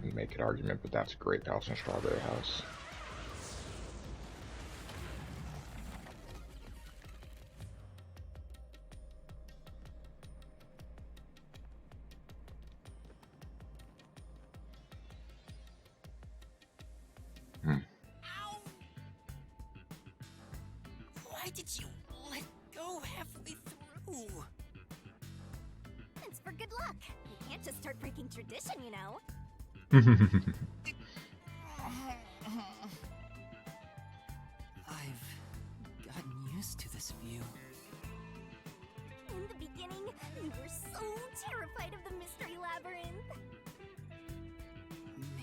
can make an argument, but that's a Grape House and Strawberry House. Ow! Why did you let go halfway through? It's for good luck. You can't just start breaking tradition, you know. I've gotten used to this view. In the beginning, you were so terrified of the Mystery Labyrinth.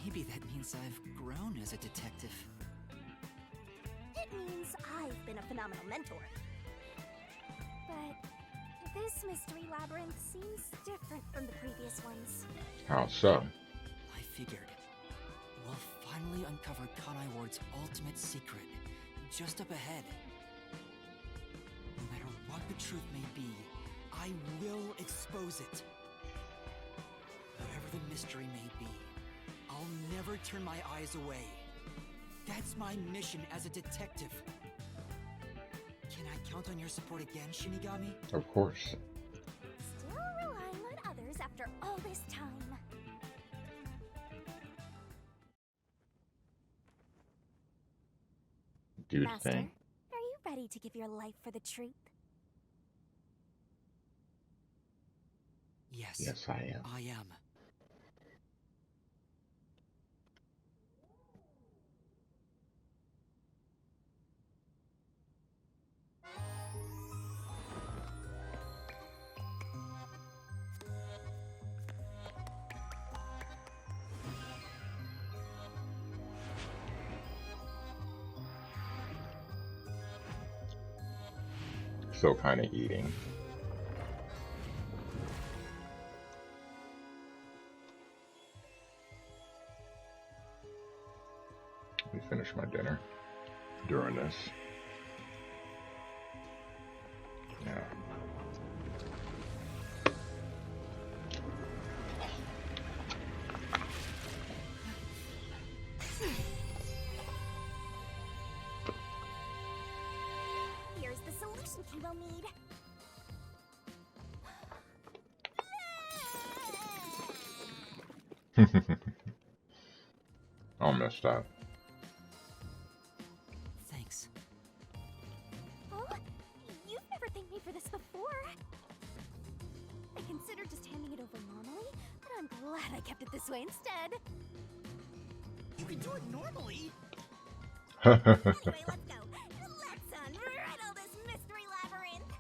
Maybe that means I've grown as a detective. It means I've been a phenomenal mentor. But this Mystery Labyrinth seems different from the previous ones. How so? I figured. We'll finally uncover Kanai Ward's ultimate secret, just up ahead. No matter what the truth may be, I will expose it. Whatever the mystery may be, I'll never turn my eyes away. That's my mission as a detective. Can I count on your support again, Shinigami? Of course. Still relying on others after all this time. Dude Master, thing. are you ready to give your life for the truth? Yes. Yes, I am. I am. Still kind of eating. Let me finish my dinner during this. Yeah. Here's the solution you will need. All messed up. Thanks. Oh, you've never thanked me for this before. I considered just handing it over normally, but I'm glad I kept it this way instead. You can do it normally. Anyway, let's go. Let's unriddle this Mystery Labyrinth.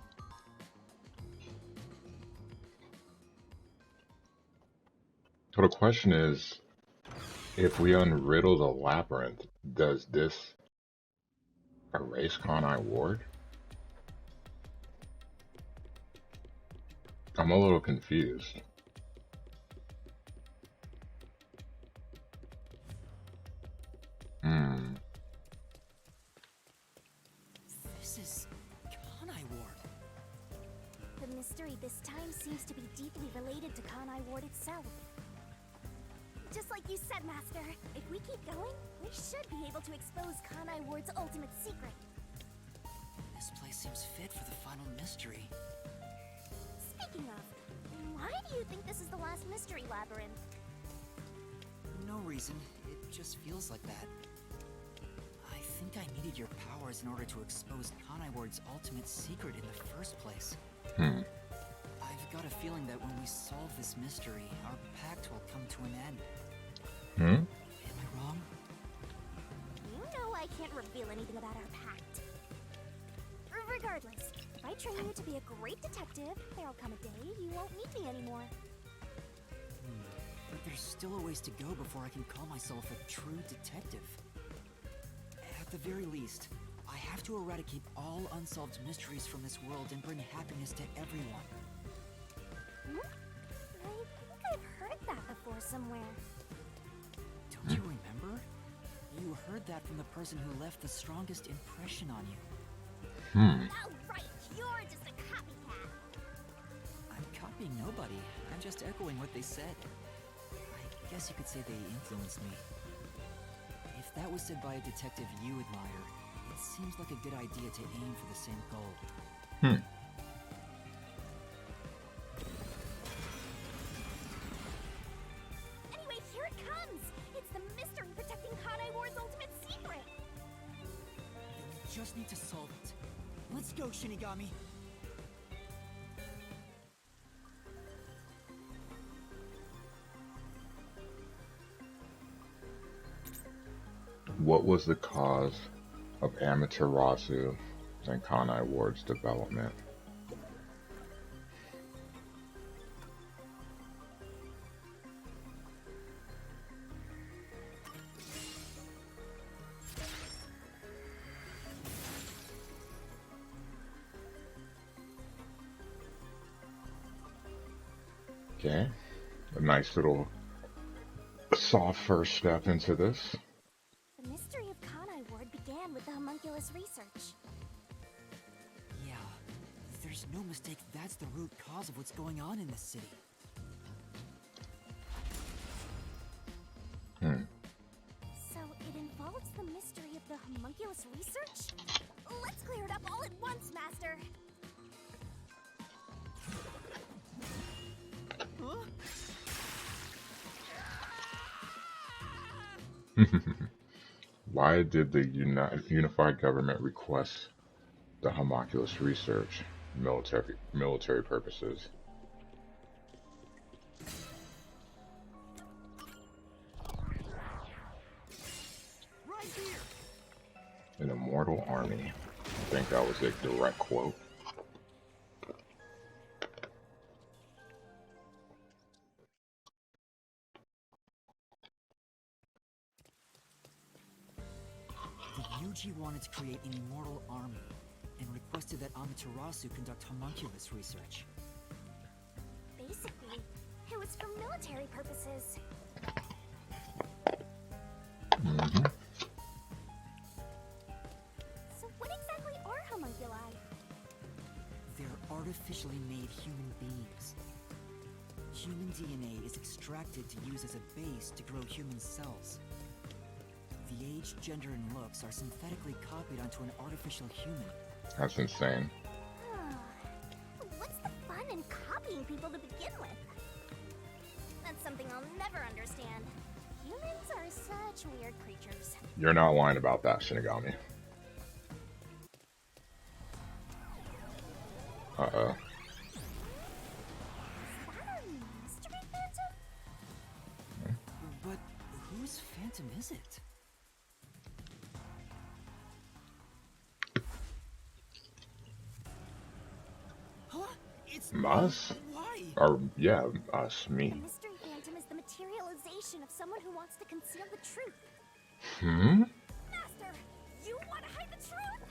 So the question is, if we unriddle the labyrinth, does this erase Kanai Ward? I'm a little confused. This is Kanai Ward. The mystery this time seems to be deeply related to Kanai Ward itself. Just like you said, Master, if we keep going, we should be able to expose Kanai Ward's ultimate secret. This place seems fit for the final mystery. Speaking of, why do you think this is the last Mystery Labyrinth? No reason. It just feels like that. I think I needed your powers in order to expose Kanai Ward's ultimate secret in the first place. I've got a feeling that when we solve this mystery, our pact will come to an end. Am I wrong? You know I can't reveal anything about our pact. Regardless, if I train you to be a great detective, there'll come a day you won't need me anymore. But there's still a ways to go before I can call myself a true detective. At the very least, I have to eradicate all unsolved mysteries from this world and bring happiness to everyone. I think I've heard that before somewhere. Don't you remember? You heard that from the person who left the strongest impression on you. Oh, right, you're just a copycat. I'm copying nobody. I'm just echoing what they said. I guess you could say they influenced me. If that was said by a detective you admire, it seems like a good idea to aim for the same goal. Anyway, here it comes! It's the mystery protecting Kanai Ward's ultimate secret! We just need to solve it. Let's go, Shinigami! What was the cause of Amaterasu and Kanai Ward's development? Okay, a nice little soft first step into this. The mystery of Kanai Ward began with the homunculus research. Yeah, there's no mistake that's the root cause of what's going on in this city. So it involves the mystery of the homunculus research? Let's clear it up all at once, Master! Why did the unified government request the homunculus research? Military purposes. Right here! An immortal army. I think that was a direct quote. The UG wanted to create an immortal army, and requested that Amaterasu conduct homunculus research. Basically, it was for military purposes. So what exactly are homunculi? They're artificially made human beings. Human DNA is extracted to use as a base to grow human cells. The age, gender, and looks are synthetically copied onto an artificial human. That's insane. What's the fun in copying people to begin with? That's something I'll never understand. Humans are such weird creatures. You're not lying about that, Shinigami. Uh-oh. Is that a mystery phantom? But whose phantom is it? Huh? It's Us? Why? Or, yeah, us, The me. mystery phantom is the materialization of someone who wants to conceal the truth. Master, you want to hide the truth?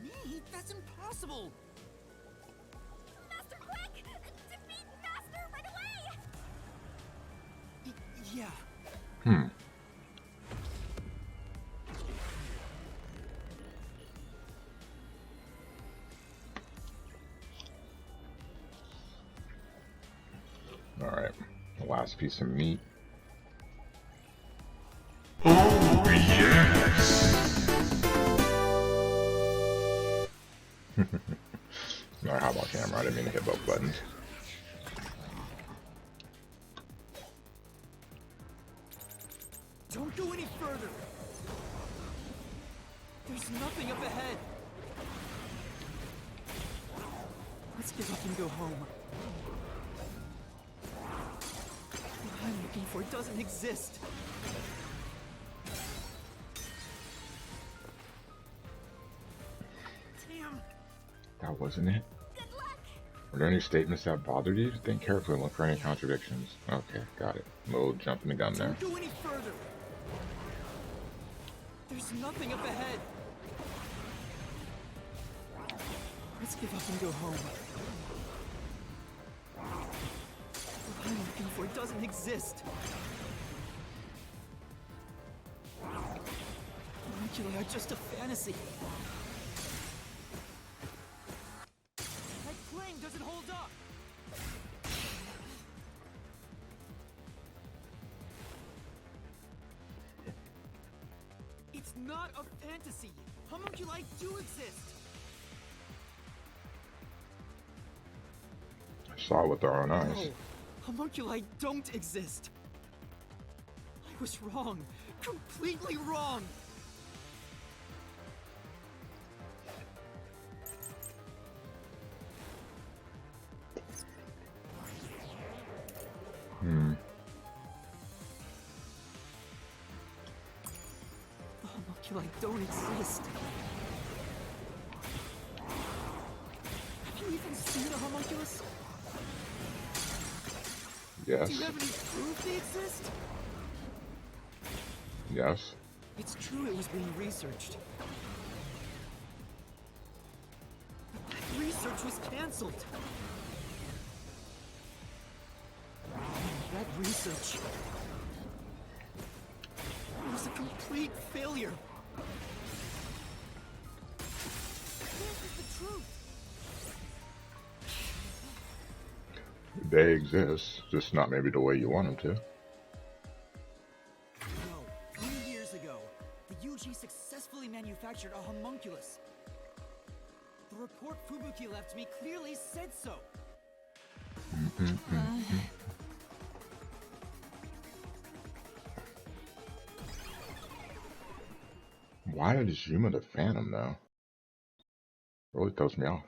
Me? That's impossible! Master, quick! Defeat Master right away! Yeah. Alright, the last piece of meat. Oh, yes! Alright, how about camera? I didn't mean to hit both buttons. Don't go any further! There's nothing up ahead! Let's give up and go home. What I'm looking for doesn't exist. Damn! That wasn't it? Good luck! Were there any statements that bothered you? Think carefully and look for any contradictions. Okay, got it. Little jumping the gun there. Don't go any further! There's nothing up ahead! Let's give up and go home. What I'm looking for doesn't exist. Homunculi are just a fantasy. My plane doesn't hold up! not a fantasy. Homunculi do exist. I saw it with our own eyes. No, homunculi don't exist. I was wrong. Completely wrong. The homunculi don't exist. Have you even seen a homunculus? Yes. Do you have any proof they exist? Yes. It's true it was being researched. But that research was cancelled. That research was a complete failure. This is the truth. They exist, just not maybe the way you want them to. No, 3 years ago, the UG successfully manufactured a homunculus. The report Fubuki left me clearly said so. Why is Yuma the Phantom though? Really throws me off.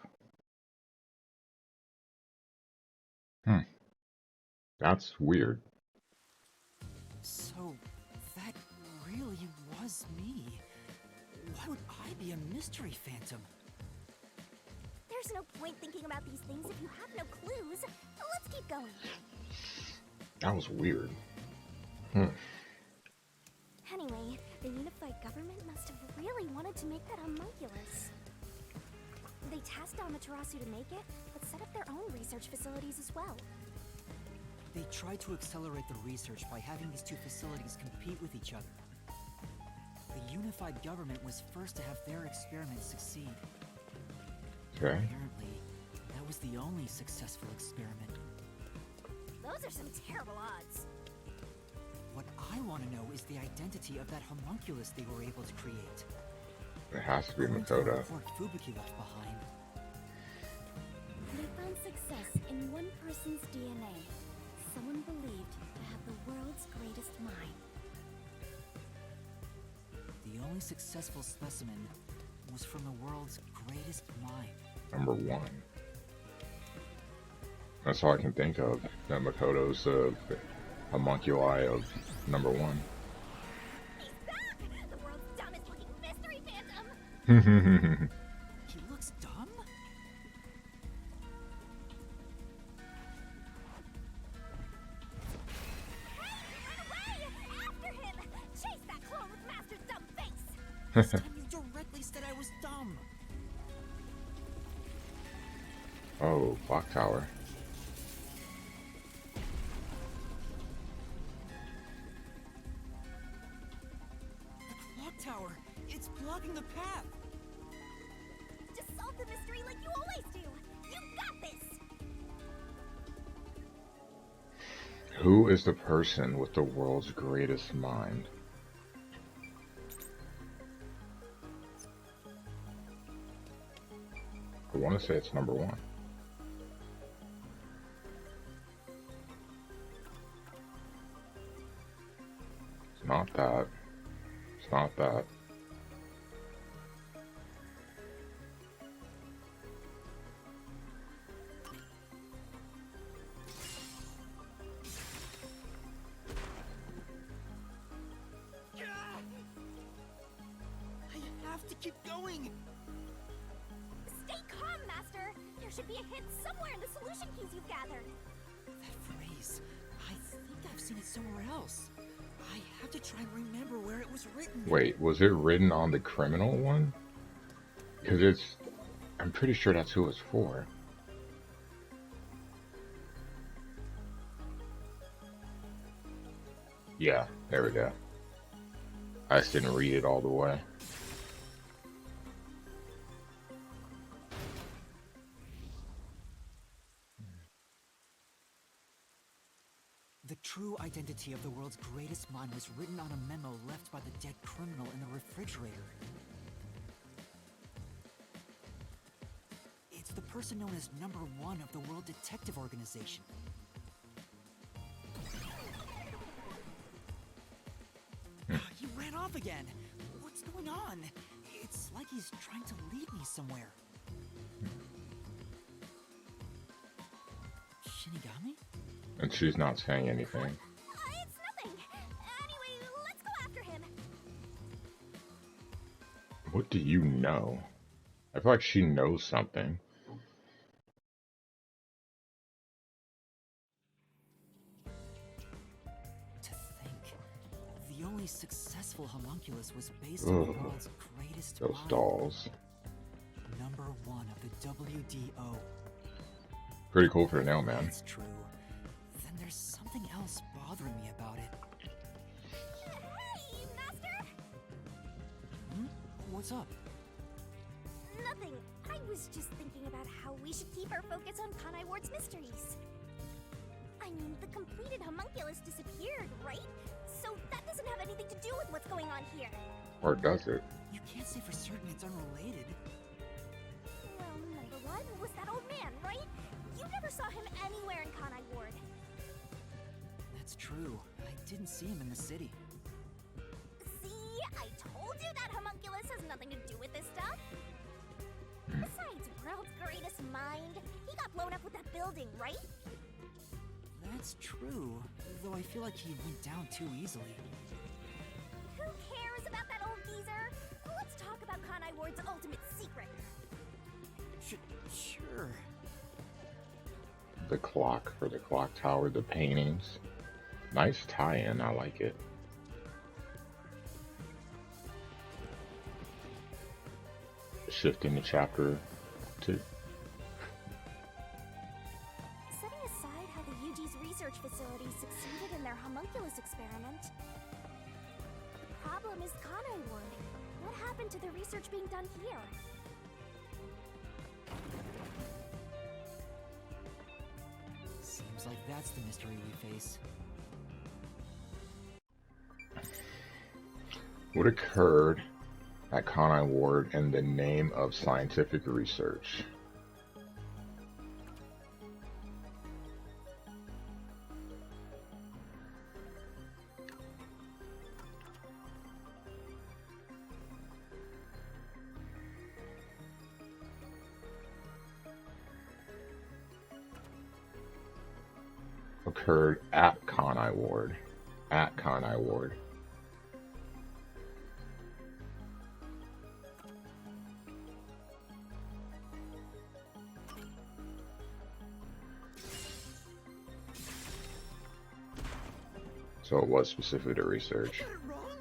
That's weird. So, that really was me. Why would I be a mystery phantom? There's no point thinking about these things if you have no clues. Let's keep going. That was weird. Anyway, the unified government must have really wanted to make that homunculus. They tasked Amaterasu to make it, but set up their own research facilities as well. They tried to accelerate the research by having these two facilities compete with each other. The unified government was first to have their experiments succeed. Okay. Apparently, that was the only successful experiment. Those are some terrible odds. What I want to know is the identity of that homunculus they were able to create. It has to be According to the Makoto. report Fubuki left behind, They found success in one person's DNA. Someone believed to have the world's greatest mind. the only successful specimen was from the world's greatest mind. Number 1. That's all I can think of. That Makoto's a homunculi of number 1. He's back! The world's dumbest looking mystery phantom! He looks dumb? Hey, run away! After him! Chase that clone with Master's dumb face! This time you directly said I was dumb. Oh, clock tower. The clock tower, it's blocking the path. Just solve the mystery like you always do! You got this! Who is the person with the world's greatest mind? I want to say it's number 1. It's not that. It's not that. I have to keep going. Stay calm, Master! There should be a hint somewhere in the solution keys you've gathered. That phrase, I think I've seen it somewhere else. I have to try and remember where it was written. Wait, was it written on the criminal one? Because it's... I'm pretty sure that's who it's for. Yeah, there we go. I just didn't read it all the way. The true identity of the world's greatest mind was written on a memo left by the dead criminal in the refrigerator. It's the person known as Number 1 of the World Detective Organization. He ran off again. What's going on? It's like he's trying to lead me somewhere. Shinigami? And she's not saying anything. It's nothing. Anyway, let's go after him. What do you know? I feel like she knows something. To think, the only successful homunculus was based on the world's greatest Those mind. dolls. Number 1 of the WDO. Pretty cool for now, man. That's true. Then there's something else bothering me about it. Hey, Master! Hmm? What's up? Nothing. I was just thinking about how we should keep our focus on Kanai Ward's mysteries. I mean, the completed homunculus disappeared, right? So that doesn't have anything to do with what's going on here. Or does it? You can't say for certain it's unrelated. Well, number 1 was that old man, right? You never saw him anywhere in Kanai Ward. That's true. I didn't see him in the city. See? I told you that homunculus has nothing to do with this stuff. Besides, world's greatest mind. He got blown up with that building, right? That's true, though I feel like he went down too easily. Who cares about that old geezer? Let's talk about Kanai Ward's ultimate secret. Sure. The clock for the clock tower, the paintings. Nice tie-in, I like it. Shifting to chapter 2. Setting aside how the UG's research facility succeeded in their homunculus experiment, the problem is Kanai Ward. What happened to the research being done here? Seems like that's the mystery we face. What occurred at Kanai Ward in the name of scientific research? Occurred at Kanai Ward. At Kanai Ward. So it was specific to research. I got it wrong?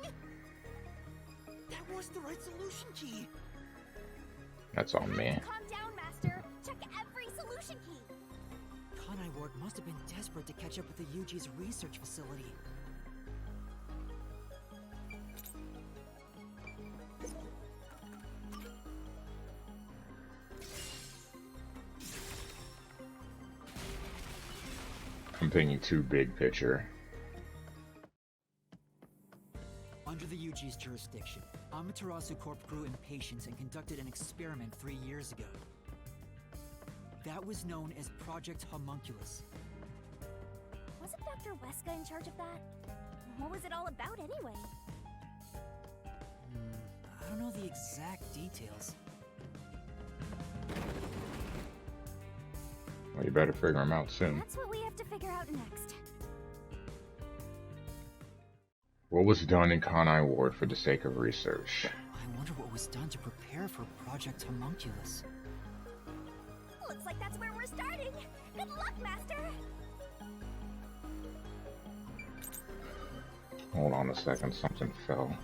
That was the right solution key. That's on me. Calm down, Master. Check every solution key. Kanai Ward must have been desperate to catch up with the UG's research facility. I'm thinking too big picture. Under the UG's jurisdiction, Amaterasu Corp grew impatient and conducted an experiment 3 years ago. That was known as Project Homunculus. Wasn't Dr. Weska in charge of that? What was it all about anyway? I don't know the exact details. Well, you better figure them out soon. That's what we have to figure out next. What was done in Kanai Ward for the sake of research? I wonder what was done to prepare for Project Homunculus. Looks like that's where we're starting. Good luck, Master. Hold on a second, something fell.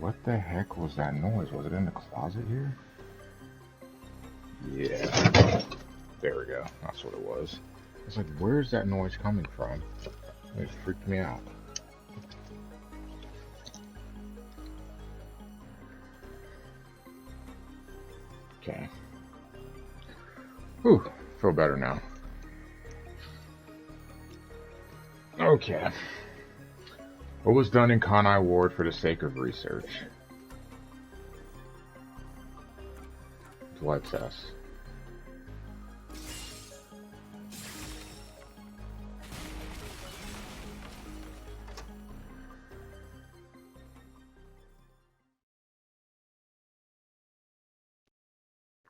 What the heck was that noise? Was it in the closet here? Yeah. There we go. That's what it was. It's like, where's that noise coming from? It freaked me out. Okay. Whew. Feel better now. Okay. What was done in Kanai Ward for the sake of research? Blood test.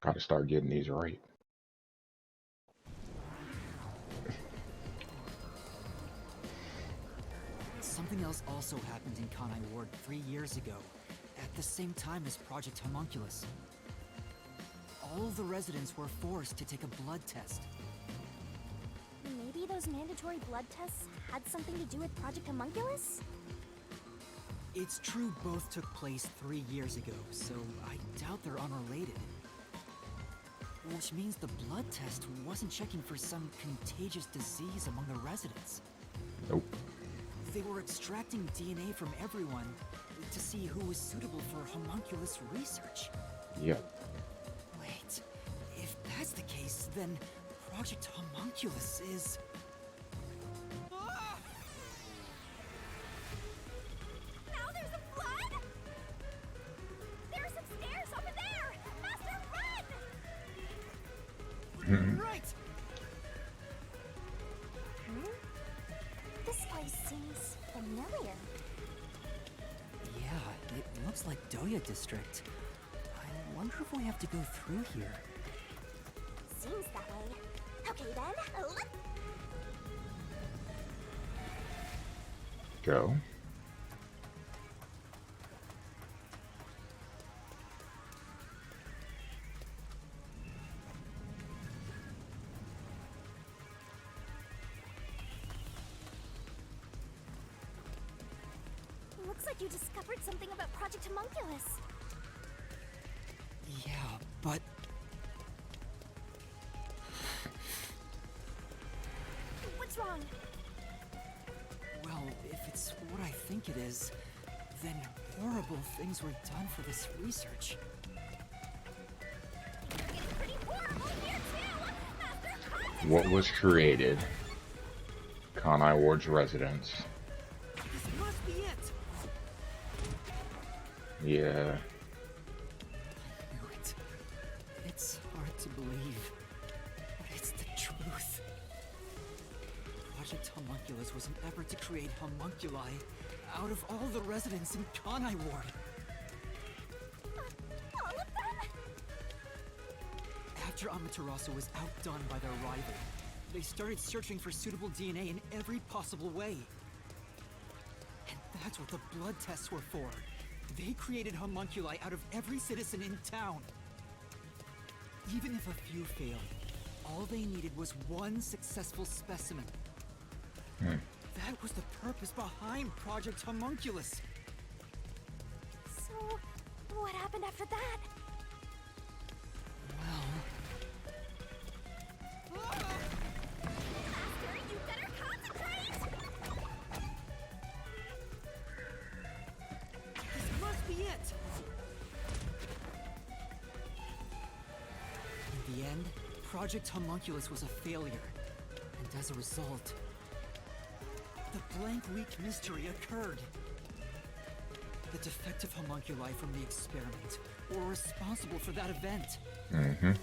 Gotta start getting these right. Something else also happened in Kanai Ward 3 years ago, at the same time as Project Homunculus. All of the residents were forced to take a blood test. Maybe those mandatory blood tests had something to do with Project Homunculus? It's true both took place 3 years ago, so I doubt they're unrelated. Which means the blood test wasn't checking for some contagious disease among the residents. Nope. They were extracting DNA from everyone to see who was suitable for homunculus research. Yep. Wait, if that's the case, then Project Homunculus is... Now there's a flood? There are some stairs over there! Master, run! Right! This place seems familiar. Yeah, it looks like Doya District. I wonder if we have to go through here. Seems that way. Okay then, let's... Go. Looks like you discovered something about Project Homunculus. Yeah, but... What's wrong? Well, if it's what I think it is, then horrible things were done for this research. It's getting pretty horrible here too! Master, concentrate! What was created? Kanai Ward's residence. This must be it! Yeah. I knew it. It's hard to believe, but it's the truth. Project Homunculus was an effort to create homunculi out of all the residents in Kanai Ward. All of them? After Amaterasu was outdone by their rival, they started searching for suitable DNA in every possible way. And that's what the blood tests were for. They created homunculi out of every citizen in town. Even if a few failed, all they needed was one successful specimen. That was the purpose behind Project Homunculus. So, what happened after that? Well... Master, you better concentrate! This must be it! In the end, Project Homunculus was a failure. And as a result, the blank week mystery occurred. The defective homunculi from the experiment were responsible for that event. Mm-hmm.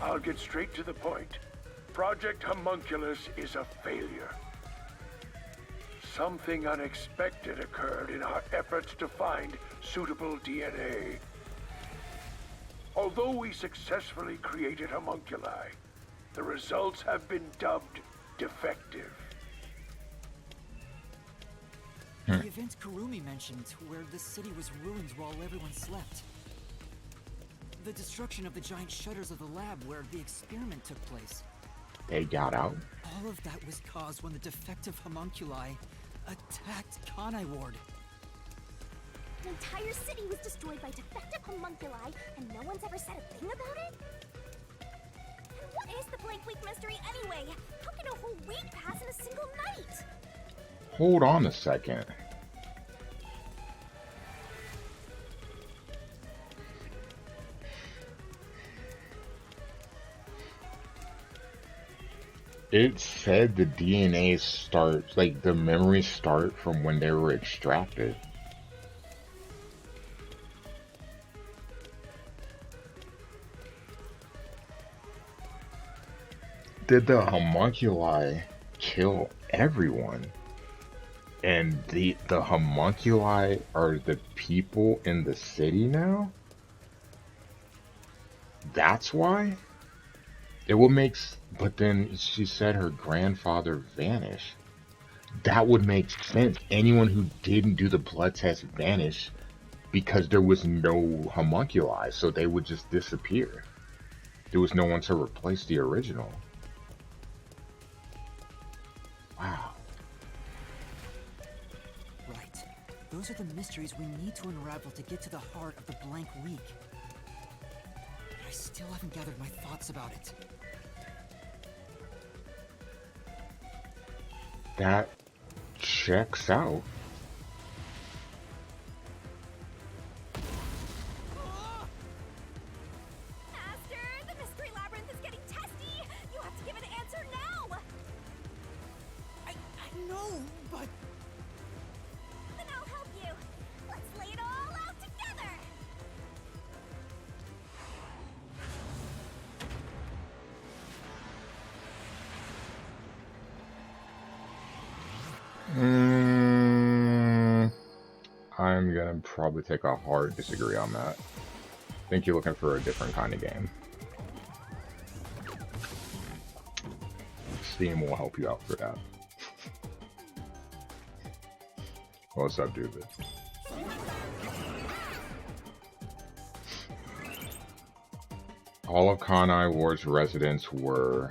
I'll get straight to the point. Project Homunculus is a failure. Something unexpected occurred in our efforts to find suitable DNA. Although we successfully created homunculi, the results have been dubbed defective. The event Kurumi mentioned, where the city was ruined while everyone slept. The destruction of the giant shutters of the lab where the experiment took place. They got out. All of that was caused when the defective homunculi attacked Kanai Ward. An entire city was destroyed by defective homunculi, and no one's ever said a thing about it? And what is the Blank Week mystery anyway? How can a whole week pass in a single night? Hold on a second. It said the DNA starts, like the memories start from when they were extracted. Did the homunculi kill everyone? And the homunculi are the people in the city now? That's why? It would make, but then she said her grandfather vanished. That would make sense. Anyone who didn't do the blood test vanished because there was no homunculi, so they would just disappear. There was no one to replace the original. Wow. Right. Those are the mysteries we need to unravel to get to the heart of the Blank Week. But I still haven't gathered my thoughts about it. That checks out. Master, the Mystery Labyrinth is getting testy! You have to give an answer now! I know, but... Then I'll help you. Let's lay it all out together! I'm gonna probably take a hard disagree on that. I think you're looking for a different kind of game. Steam will help you out for that. What's up, dude? All of Kanai Ward's residents were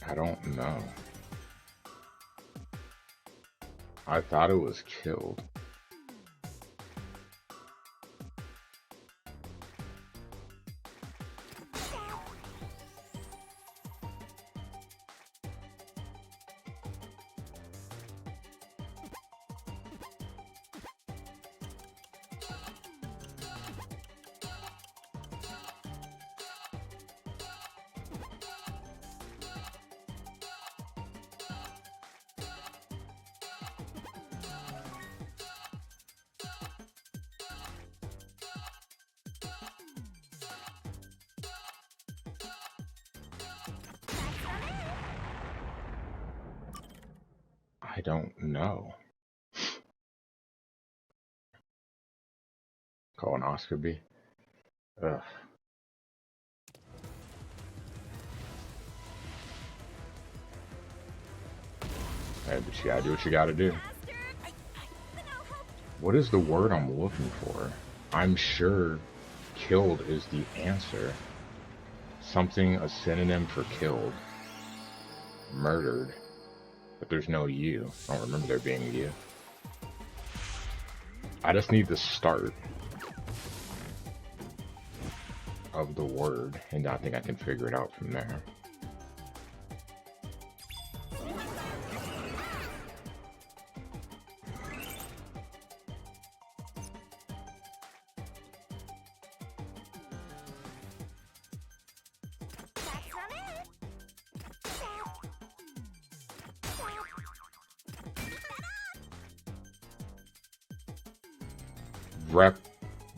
I don't know. I thought it was killed. I don't know. Colonoscopy? Ugh. Hey, but you gotta do what you gotta do. What is the word I'm looking for? I'm sure killed is the answer. Something, a synonym for killed. Murdered. But there's no U. I don't remember there being a U. I just need the start of the word, and I think I can figure it out from there.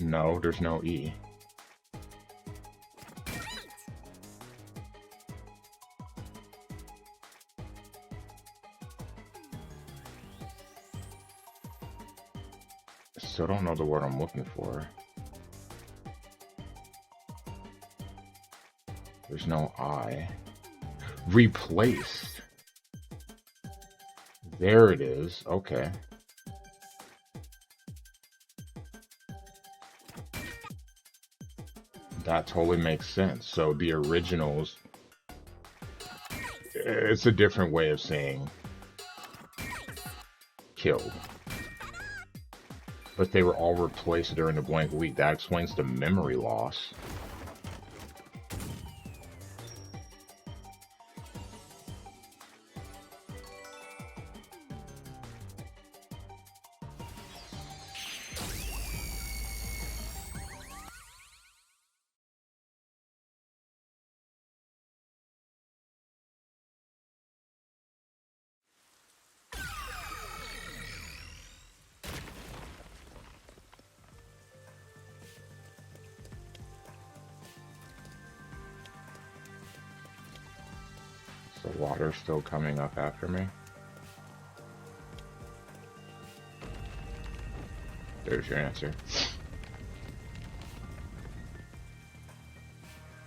No, there's no E. Still don't know the word I'm looking for. There's no I. Replaced. There it is. Okay. That totally makes sense. So the originals, it's a different way of saying killed. But they were all replaced during the blank week. That explains the memory loss. The water's still coming up after me. There's your answer.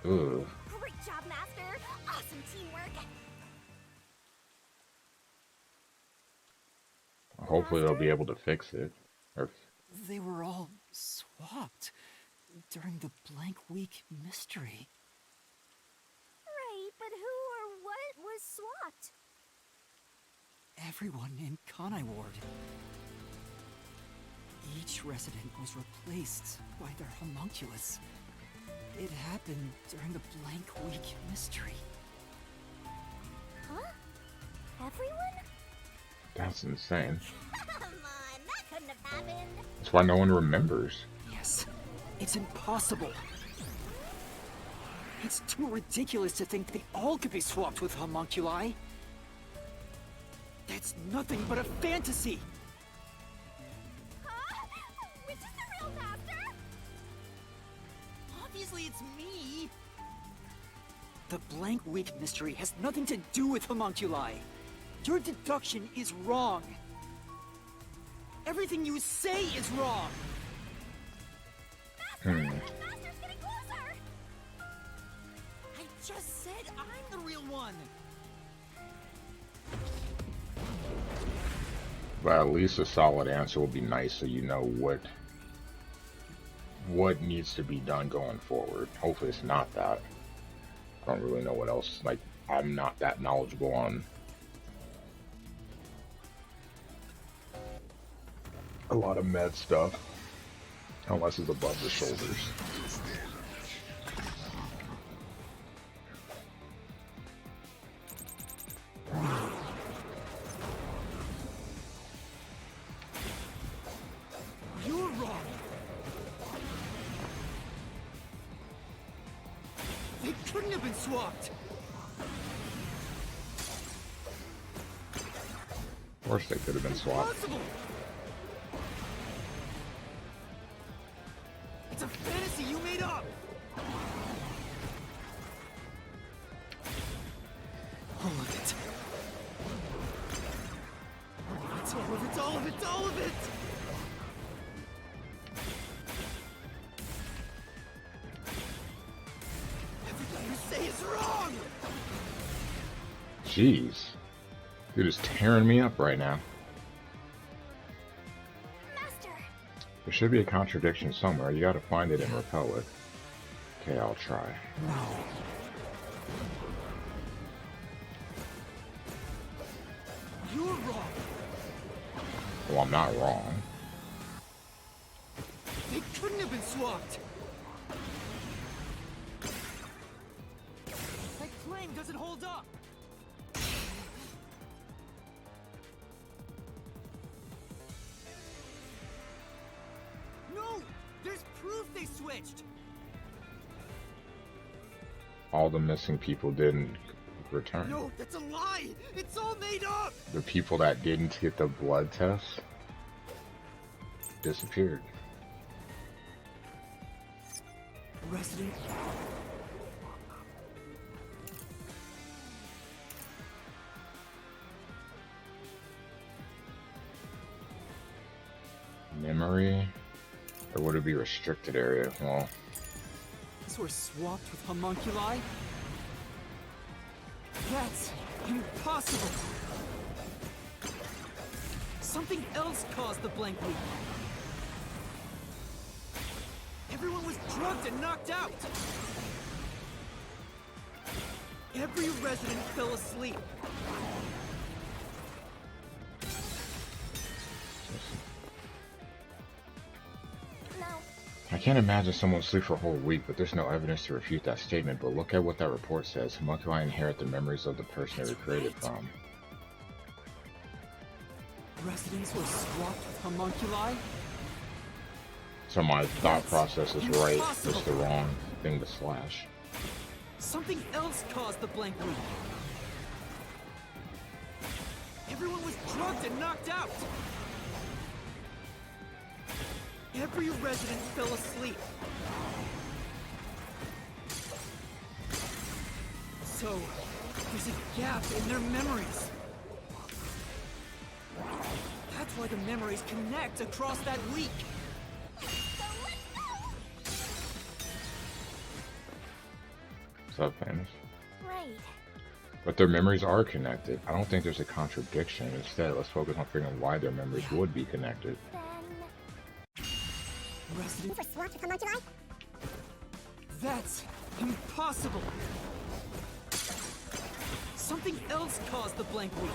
Ooh. Great job, Master! Awesome teamwork! Hopefully they'll be able to fix it. Or They were all swapped during the blank week mystery. Right, but who or what was swapped? Everyone in Kanai Ward. Each resident was replaced by their homunculus. It happened during the blank week mystery. Huh? Everyone? that's insane. Come on, that couldn't have happened. That's why no one remembers. Yes, it's impossible. It's too ridiculous to think they all could be swapped with homunculi. That's nothing but a fantasy. Huh? Which is the real master? Obviously it's me. The blank week mystery has nothing to do with homunculi. Your deduction is wrong. Everything you say is wrong. Master's getting closer! I just said I'm the real one. But at least a solid answer will be nice, so you know what needs to be done going forward. Hopefully it's not that. I don't really know what else. Like, I'm not that knowledgeable on a lot of med stuff, unless it's above the shoulders. You're wrong. They couldn't have been swapped. Of course they could have been swapped. Impossible. It's a fantasy you made up. All of it. It's all of it, all of it, all of it! Everything you say is wrong! Jeez. You're just tearing me up right now. Master! There should be a contradiction somewhere. You gotta find it and repel it. Okay, I'll try. No. You're wrong. Well, I'm not wrong. They couldn't have been swapped. That claim doesn't hold up. No! There's proof they switched! All the missing people didn't return. No, that's a lie! It's all made up! The people that didn't get the blood test disappeared. Resident. Memory? Or would it be restricted area? Well, These were swapped with homunculi? That's impossible! Something else caused the blank week. Everyone was drugged and knocked out! Every resident fell asleep. No. I can't imagine someone sleep for a whole week, but there's no evidence to refute that statement. But look at what that report says. Homunculi inherit the memories of the person they were created from. Residents were swapped with homunculi? So my thought process is right, it's the wrong thing to slash. Something else caused the blank week. Everyone was drugged and knocked out. Every resident fell asleep. So, there's a gap in their memories. That's why the memories connect across that week. Is that famous? Right. But their memories are connected. I don't think there's a contradiction. Instead, let's focus on figuring out why their memories would be connected. Then... Resident. These were swapped with homunculi? That's impossible. Something else caused the blank week.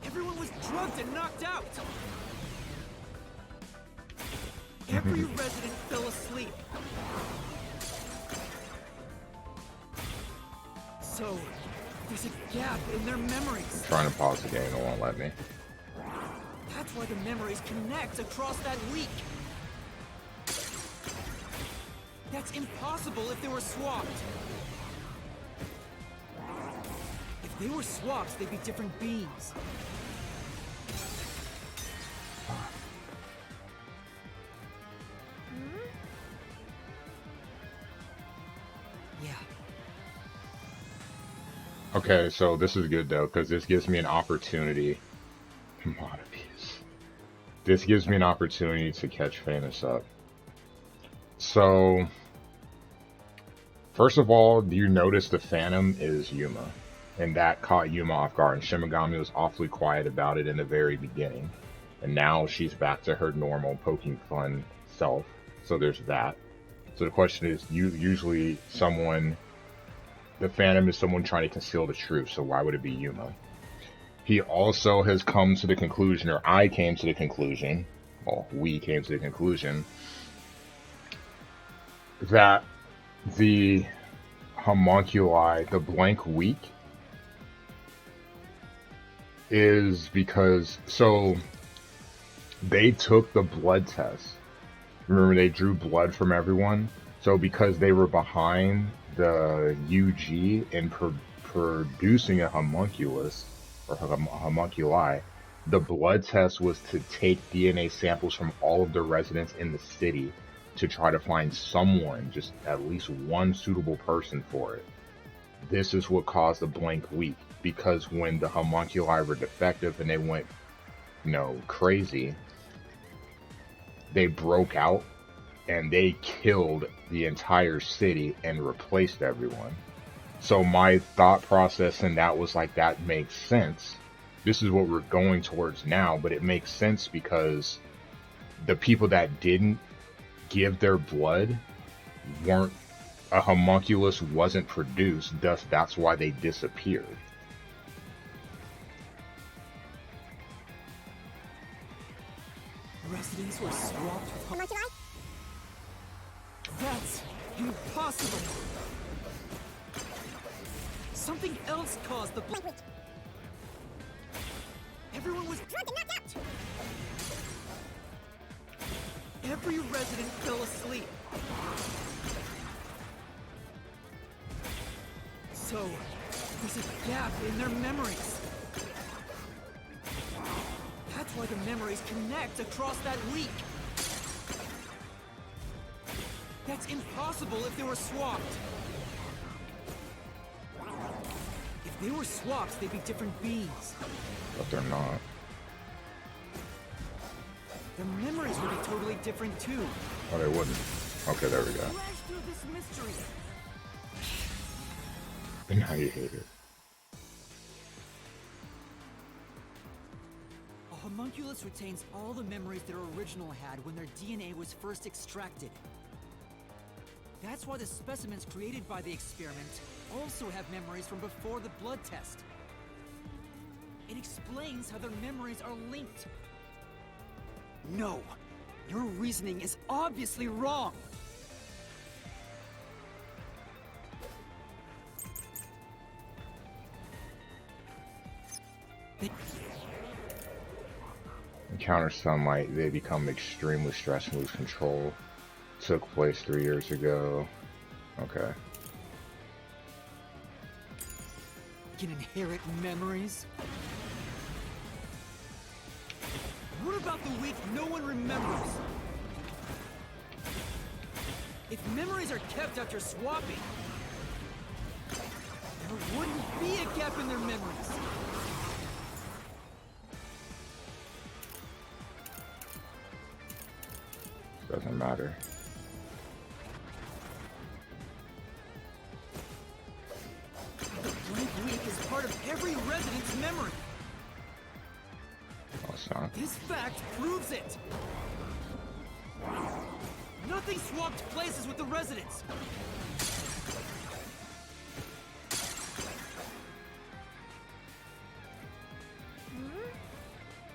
Everyone was drugged and knocked out. Every resident fell asleep. So, there's a gap in their memories. I'm trying to pause the game, it won't let me. That's why the memories connect across that week. That's impossible if they were swapped. If they were swapped, they'd be different beings. Yeah. Okay, so this is good though, because this gives me an opportunity. This gives me an opportunity to catch Famous up. So, first of all, do you notice the Phantom is Yuma? And that caught Yuma off guard. And Shimigami was awfully quiet about it in the very beginning. And now she's back to her normal poking fun self. So there's that. So the question is, usually the Phantom is someone trying to conceal the truth. So why would it be Yuma? He also has come to the conclusion, or I came to the conclusion, well, we came to the conclusion, that the homunculi, the blank week, is because, so they took the blood test. Remember, they drew blood from everyone. So because they were behind the UG in producing a homunculus, or homunculi, the blood test was to take DNA samples from all of the residents in the city to try to find someone, just at least one suitable person for it. This is what caused the blank week, because when the homunculi were defective and they went, crazy, they broke out and they killed the entire city and replaced everyone. So my thought process in that was like, that makes sense. This is what we're going towards now, but it makes sense because the people that didn't give their blood a homunculus wasn't produced, thus that's why they disappeared. Residents were swapped with homunculi? That's impossible. Something else caused the blank week. Everyone was drugged and knocked out. Every resident fell asleep. So, there's a gap in their memories. That's why the memories connect across that week. That's impossible if they were swapped. If they were swapped, they'd be different beings. But they're not. Their memories would be totally different too. Oh, they wouldn't. Okay, there we go. Crash through this mystery. And now you hate it. A homunculus retains all the memories their original had when their DNA was first extracted. That's why the specimens created by the experiment also have memories from before the blood test. It explains how their memories are linked. No, your reasoning is obviously wrong. Encounter sunlight, they become extremely stressed and lose control. Took place 3 years ago. Okay. Can inherit memories? What about the week no one remembers? If memories are kept after swapping, there wouldn't be a gap in their memories. Doesn't matter. The blank week is part of every resident's memory. No, it's not. This fact proves it. Nothing swapped places with the residents.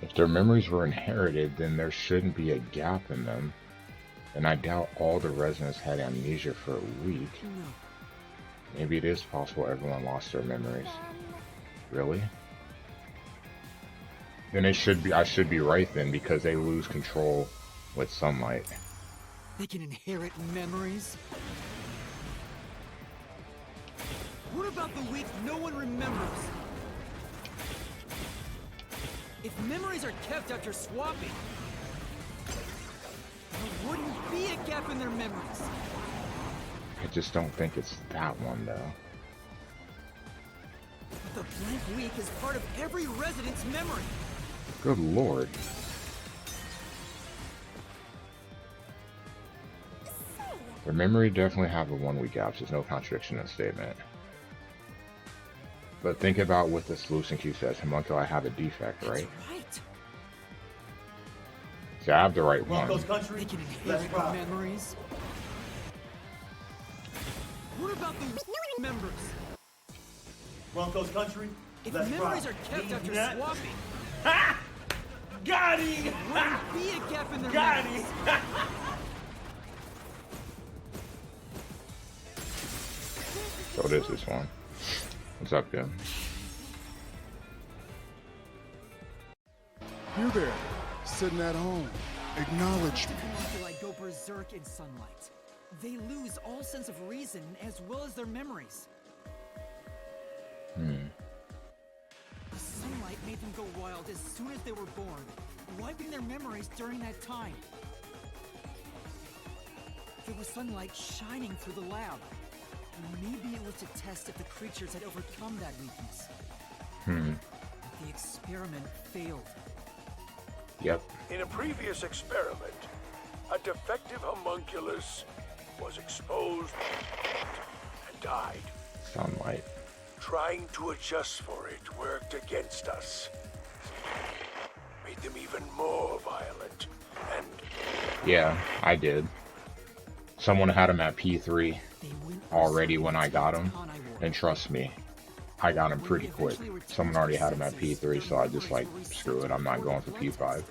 If their memories were inherited, then there shouldn't be a gap in them. And I doubt all the residents had amnesia for a week. No. Maybe it is possible everyone lost their memories. Really? Then I should be right then, because they lose control with sunlight. They can inherit memories? What about the week no one remembers? If memories are kept after swapping, there wouldn't be a gap in their memories. I just don't think it's that one, though. But the blank week is part of every resident's memory. Good lord. Their memory definitely have a 1 week gap, so there's no contradiction in the statement. But think about what the solution Q says. Homunculi have a defect, right? That's right. So I have the right one. They can inherit memories. What about the members? Broncos country. If Let's memories rock. are kept after That- swapping, Ha! Got him! there wouldn't be a gap in their Got memories. him! So it is this one. What's up, Kim? You there, sitting at home. Acknowledge me. Homunculi go berserk in sunlight. They lose all sense of reason as well as their memories. The sunlight made them go wild as soon as they were born, wiping their memories during that time. There was sunlight shining through the lab. Maybe it was to test if the creatures had overcome that weakness. But the experiment failed. Yep. In a previous experiment, a defective homunculus was exposed and died. Sunlight. Trying to adjust for it worked against us. Made them even more violent. And Yeah, I did. Someone had him at P3 They went already berserk when I in got him. Kanai Ward. And trust me, I got him pretty quick. Someone already had him at P3, so I just like, screw it, I'm not going for P5.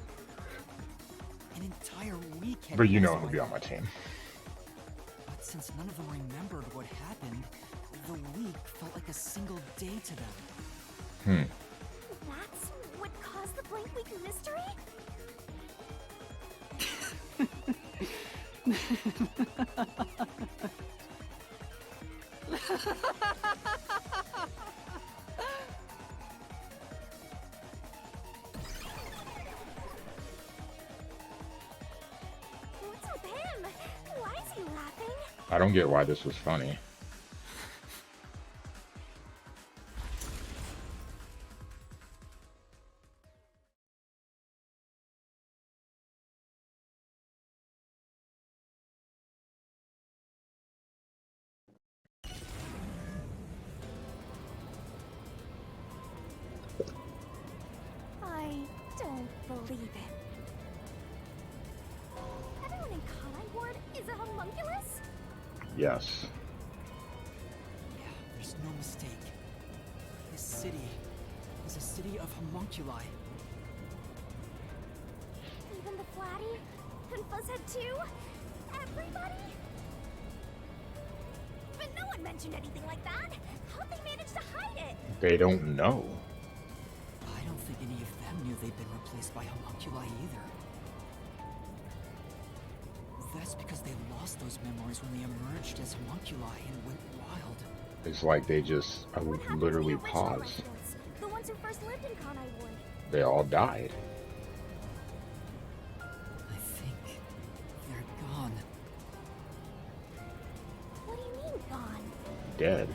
An entire week had But you know passed he'll be by. on my team. But since none of them remembered what happened, the week felt like a single day to them. That's what caused the blank week mystery? What's with him? Why is he laughing? I don't get why this was funny. I don't believe it. Everyone in Kanai Ward is a homunculus? Yes. Yeah, there's no mistake. This city is a city of homunculi. Even the Flatty? And Fuzzhead too? Everybody? But no one mentioned anything like that. How'd they manage to hide it? They don't know. I don't think any of them knew they'd been replaced by homunculi either. That's because they lost those memories when they emerged as homunculi and went wild. It's like they just What happened to literally the original paused. residents? The ones who first lived in Kanai Ward? They all died. I think they're gone. What do you mean, gone? Dead.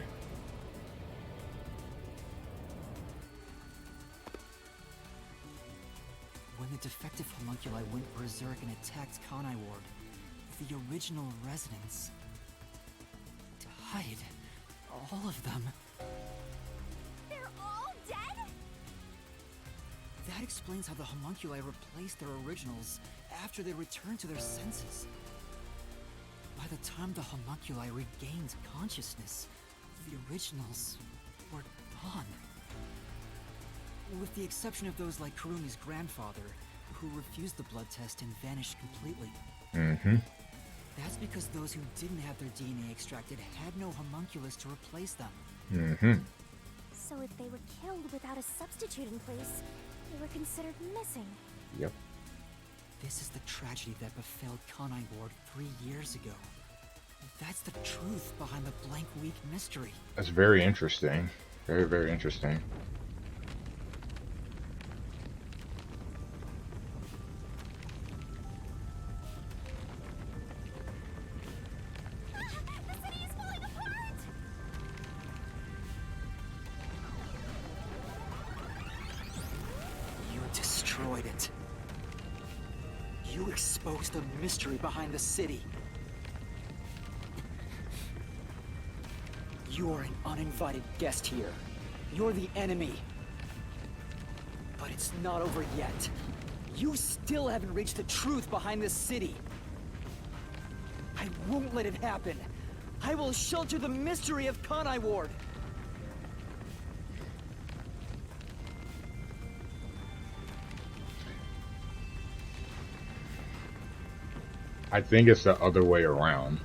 When the defective homunculi went berserk and attacked Kanai Ward, the original residents died. All of them. They're all dead? That explains how the homunculi replaced their originals after they returned to their senses. By the time the homunculi regained consciousness, the originals were gone. With the exception of those like Kurumi's grandfather, who refused the blood test and vanished completely. Mm-hmm. That's because those who didn't have their DNA extracted had no homunculus to replace them. Mm-hmm. So if they were killed without a substitute in place, they were considered missing. Yep. This is the tragedy that befell Kanai Ward 3 years ago. That's the truth behind the Blank Week mystery. That's very interesting. Very, very interesting. The city is falling apart! You destroyed it. You exposed the mystery behind the city. You're an uninvited guest here. You're the enemy. But it's not over yet. You still haven't reached the truth behind this city. I won't let it happen. I will shelter the mystery of Kanai Ward. I think it's the other way around.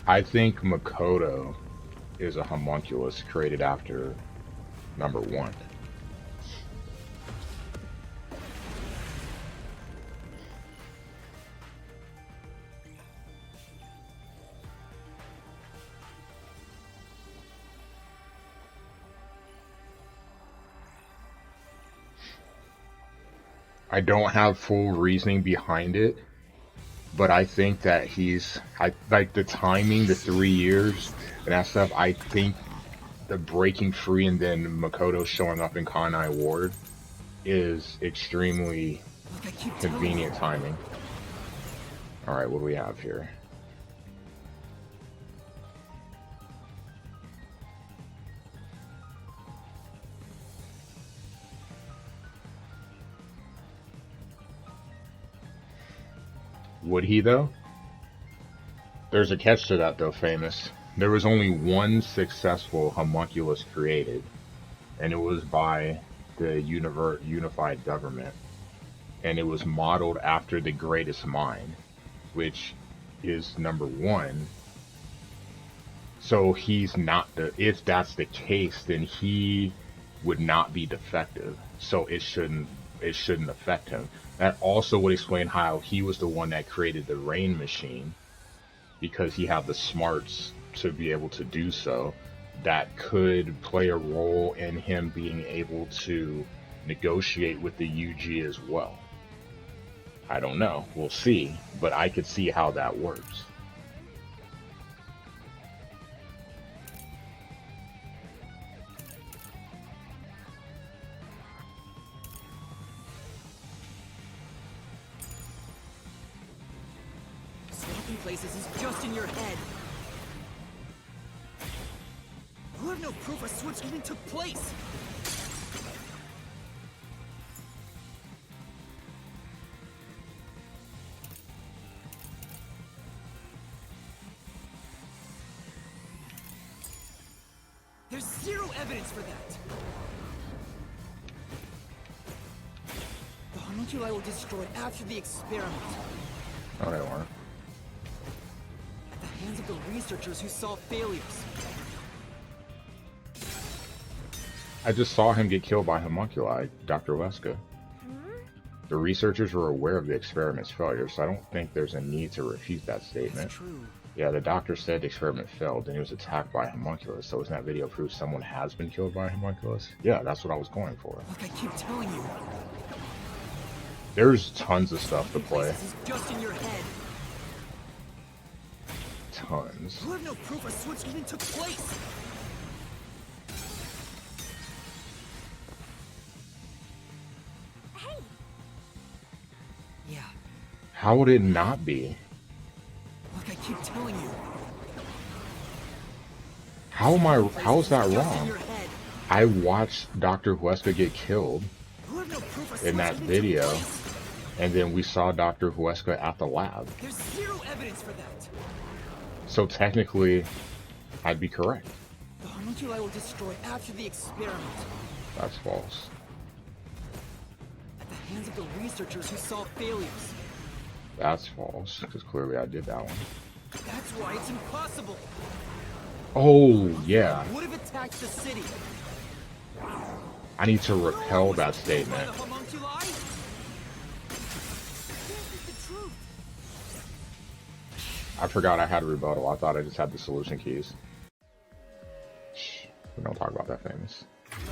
I think Makoto is a homunculus created after number 1. I don't have full reasoning behind it, but I think that I like the timing, the 3 years and that stuff. I think the breaking free and then Makoto showing up in Kanai Ward is extremely convenient timing. Alright, what do we have here? Would he though? There's a catch to that though, Famous. There was only one successful homunculus created, and it was by the unified government, and it was modeled after the greatest mind, which is number 1. So he's not if that's the case, then he would not be defective, so it shouldn't affect him. That also would explain how he was the one that created the rain machine, because he had the smarts to be able to do so. That could play a role in him being able to negotiate with the UG as well. I don't know. We'll see. But I could see how that works. Swapping places is just in your head. You have no proof a switch even took place. There's zero evidence for that. The homunculi were destroyed after the experiment. No, they weren't. At the hands of the researchers who saw failures. I just saw him get killed by homunculi, Dr. Weska. The researchers were aware of the experiment's failure, so I don't think there's a need to refute that statement. That's true. Yeah, the doctor said the experiment failed, and he was attacked by a homunculus, so isn't that video proof someone has been killed by a homunculus? Yeah, that's what I was going for. Like I keep telling you. There's tons of stuff to play. This is just in your head. Tons. You have no proof a switch even took place. Hey, Yeah, How would it not be? like I keep telling you. How is that Just in wrong? your head. I watched Dr. Huesca get killed You have no proof a in switch that even took video, place. and then we saw Dr. Huesca at the lab. There's zero evidence for that. So technically, I'd be correct. The homunculi were destroyed after the experiment. That's false. At the hands of the researchers who saw failures. That's false, because clearly I did that one. That's why it's impossible. Oh, yeah. Would have attacked the city. I need to repel that statement. The homunculi? This is the truth. I forgot I had a rebuttal. I thought I just had the solution keys. Shh, we don't talk about that famous.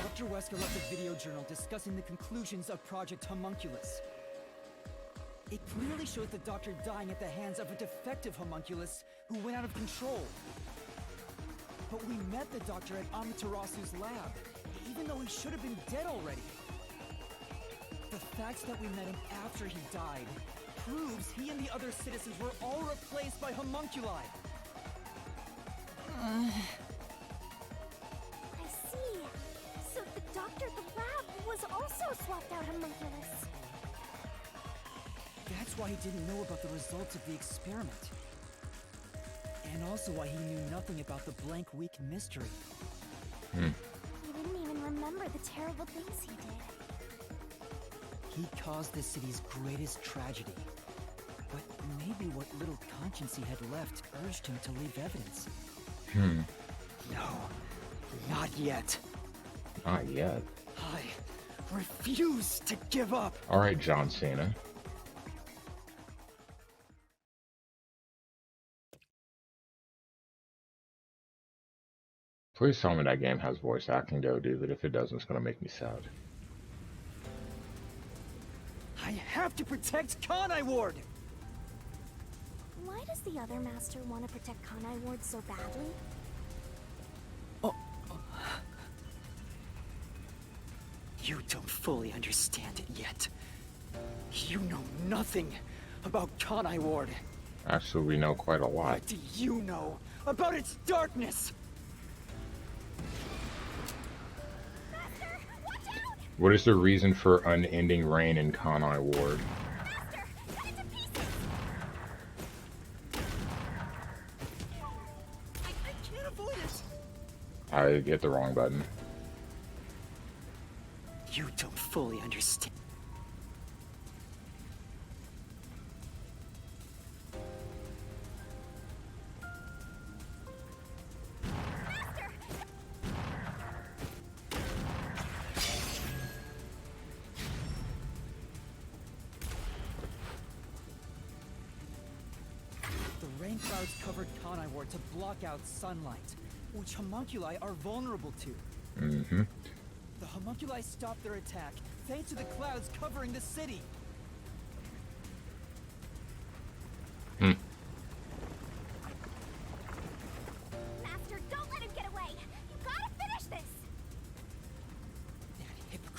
Dr. Wesker left a video journal discussing the conclusions of Project Homunculus. It clearly shows the doctor dying at the hands of a defective homunculus who went out of control. But we met the doctor at Amaterasu's lab, even though he should have been dead already. The fact that we met him after he died proves he and the other citizens were all replaced by homunculi. I see. So the doctor at the lab was also swapped out homunculus. That's why he didn't know about the results of the experiment. And also why he knew nothing about the blank week mystery. He didn't even remember the terrible things he did. He caused the city's greatest tragedy. But maybe what little conscience he had left urged him to leave evidence. No, not yet. Not yet. I refuse to give up. Alright, John Cena. Please tell me that game has voice acting though, dude, but if it doesn't, it's gonna make me sad. I have to protect Kanai Ward! Why does the other master want to protect Kanai Ward so badly? You don't fully understand it yet. You know nothing about Kanai Ward. Actually, we know quite a lot. What do you know about its darkness? Master, watch out! What is the reason for unending rain in Kanai Ward? Master, cut it to pieces! I can't avoid it! I hit the wrong button. You don't fully understand. The rain clouds covered Kanai Ward to block out sunlight, which homunculi are vulnerable to. Mm-hmm. The homunculi stopped their attack thanks to the clouds covering the city.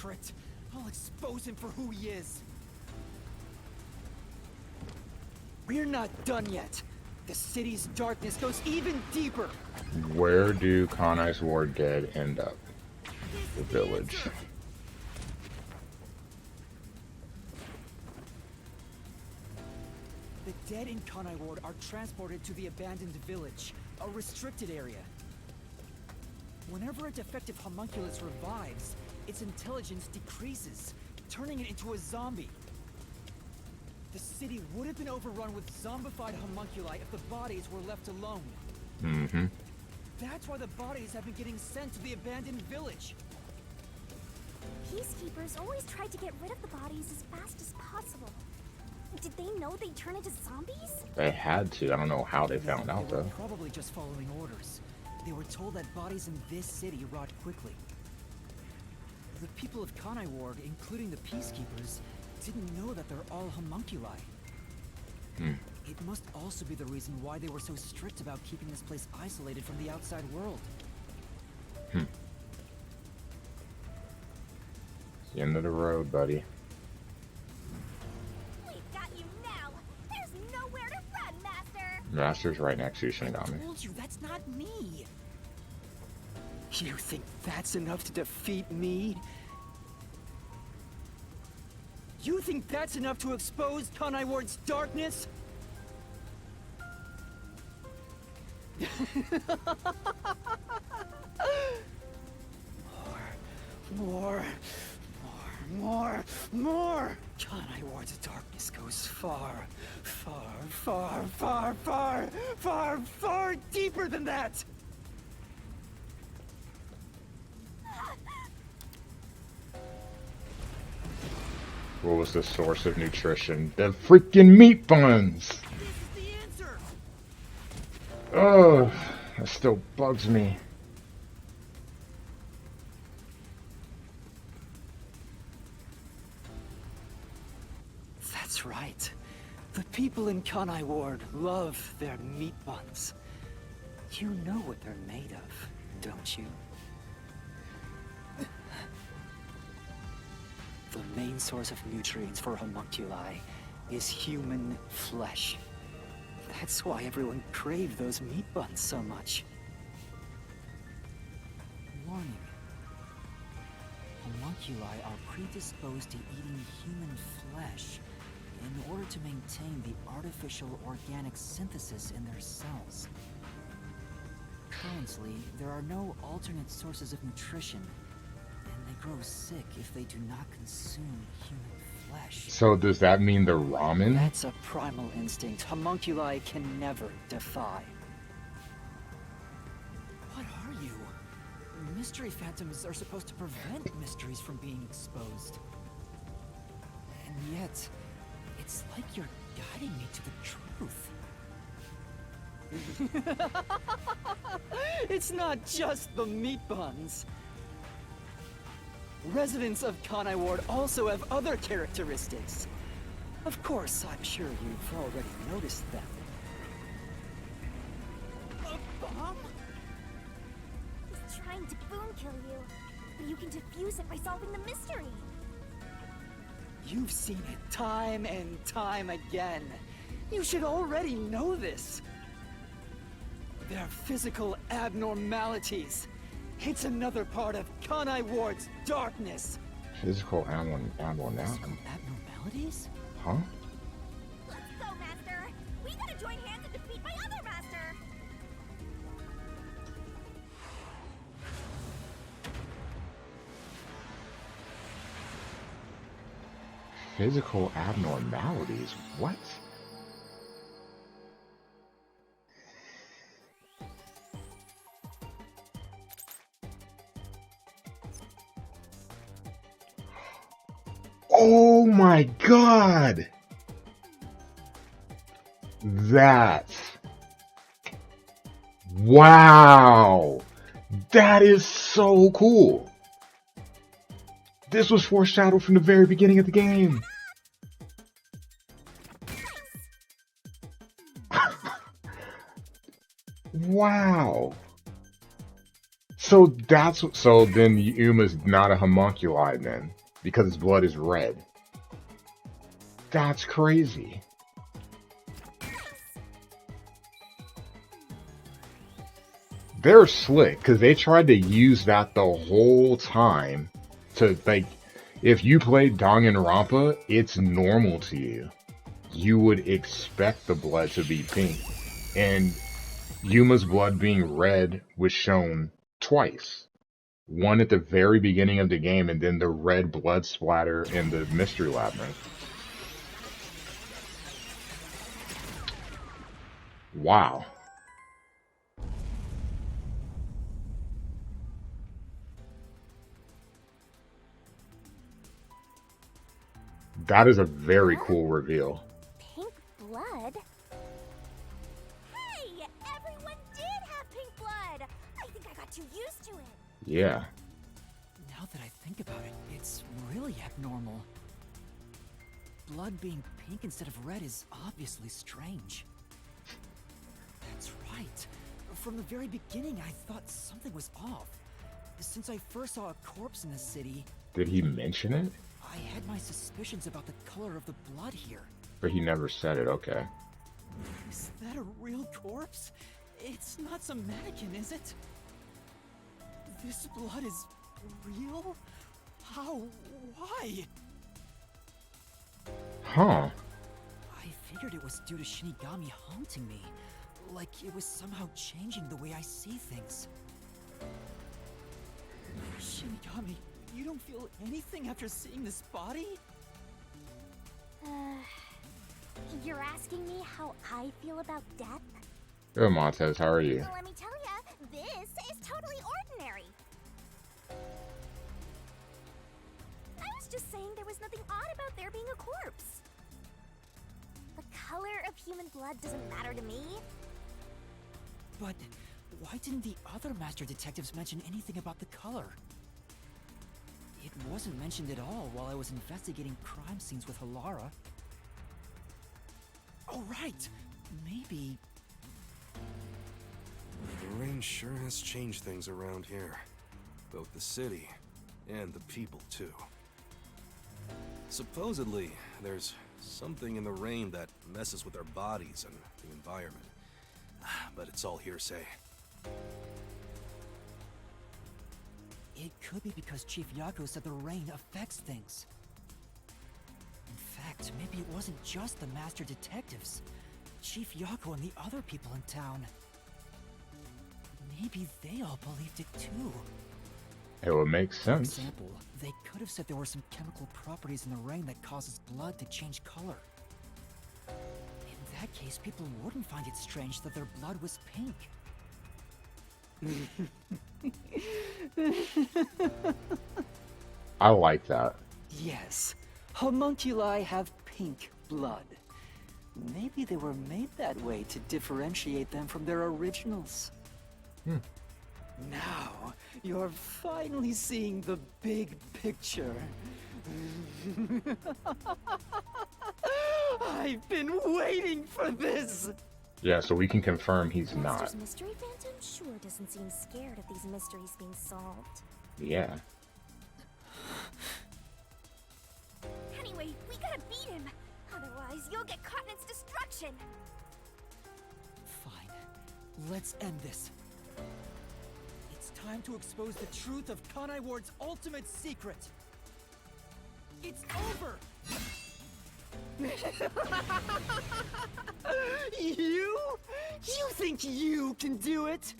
secret. I'll expose him for who he is. We're not done yet. The city's darkness goes even deeper. Where do Kanai Ward dead end up? The village. The dead in Kanai Ward are transported to the abandoned village, a restricted area. Whenever a defective homunculus revives, its intelligence decreases, turning it into a zombie. The city would have been overrun with zombified homunculi if the bodies were left alone. Mm-hmm. That's why the bodies have been getting sent to the abandoned village. Peacekeepers always tried to get rid of the bodies as fast as possible. Did they know they'd turn into zombies? They had to. I don't know how they found out, They were though. probably just following orders. They were told that bodies in this city rot quickly. The people of Kanai Ward, including the Peacekeepers, didn't know that they're all homunculi. It must also be the reason why they were so strict about keeping this place isolated from the outside world. The end of the road, buddy. We've got you now. There's nowhere to run, Master. Master's right next to you, Shinigami. I told you, that's not me! You think that's enough to defeat me? You think that's enough to expose Kanai Ward's darkness? More! Kanai Ward's darkness goes far deeper than that! What was the source of nutrition? The freaking meat buns! This is the answer! Ugh, that still bugs me. That's right. The people in Kanai Ward love their meat buns. You know what they're made of, don't you? The main source of nutrients for homunculi is human flesh. That's why everyone craved those meat buns so much. Warning. Homunculi are predisposed to eating human flesh in order to maintain the artificial organic synthesis in their cells. Currently, there are no alternate sources of nutrition, and they grow sick if they do not consume human flesh. So does that mean the ramen? That's a primal instinct homunculi can never defy. What are you? Mystery phantoms are supposed to prevent mysteries from being exposed. And yet, it's like you're guiding me to the truth. It's not just the meat buns. Residents of Kanai Ward also have other characteristics. Of course, I'm sure you've already noticed them. A bomb? He's trying to boom kill you, but you can defuse it by solving the mystery. You've seen it time and time again. You should already know this. They're physical abnormalities. It's another part of Kanai Ward's darkness. Physical abnormality. Physical abnormalities? Huh? Let's go, Master. We gotta join hands and defeat my other master. Physical abnormalities? What? Oh my god! That's... Wow! That is so cool! This was foreshadowed from the very beginning of the game! Wow! So then Yuma's not a homunculi then, because his blood is red. That's crazy. They're slick because they tried to use that the whole time to like, if you play Danganronpa, it's normal to you. You would expect the blood to be pink, and Yuma's blood being red was shown twice. One at the very beginning of the game, and then the red blood splatter in the Mystery Labyrinth. Wow. That is a very cool reveal. Pink blood? Hey! Everyone did have pink blood! I think I got too used to it. Yeah. Now that I think about it, it's really abnormal. Blood being pink instead of red is obviously strange. That's right. From the very beginning, I thought something was off. Since I first saw a corpse in the city, Did he mention it? I had my suspicions about the color of the blood here. But he never said it, okay. Is that a real corpse? It's not some mannequin, is it? This blood is real? How? Why? Huh. I figured it was due to Shinigami haunting me. Like it was somehow changing the way I see things. Shinigami, you don't feel anything after seeing this body? You're asking me how I feel about death? Good, Montez, how are you? Well, let me tell ya, this is totally ordinary. I was just saying there was nothing odd about there being a corpse. The color of human blood doesn't matter to me. But why didn't the other master detectives mention anything about the color? It wasn't mentioned at all while I was investigating crime scenes with Halara. Oh, right! Maybe... The rain sure has changed things around here. Both the city and the people, too. Supposedly, there's something in the rain that messes with our bodies and the environment. But it's all hearsay. It could be because Chief Yako said the rain affects things. In fact, maybe it wasn't just the master detectives. Chief Yako and the other people in town. Maybe they all believed it too. It would make For sense. example, they could have said there were some chemical properties in the rain that causes blood to change color. In that case, people wouldn't find it strange that their blood was pink. I like that. Yes, homunculi have pink blood. Maybe they were made that way to differentiate them from their originals. Now, you're finally seeing the big picture. I've been waiting for this! Yeah, so we can confirm he's not. Master's mystery phantom sure doesn't seem scared of these mysteries being solved. Yeah. Anyway, we gotta beat him. Otherwise, you'll get caught in its destruction. Fine. Let's end this. It's time to expose the truth of Kanai Ward's ultimate secret. It's over! You? You think you can do it?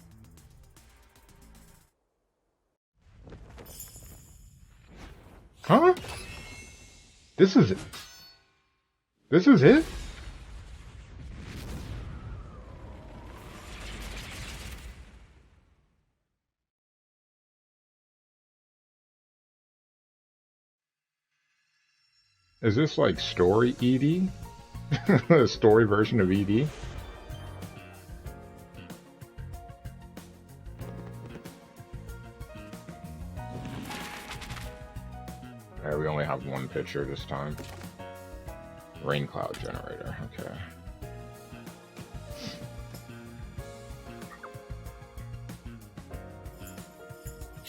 Huh? This is it. This is it? Is this like story ED? A story version of ED? Alright, we only have one picture this time. Rain cloud generator, okay.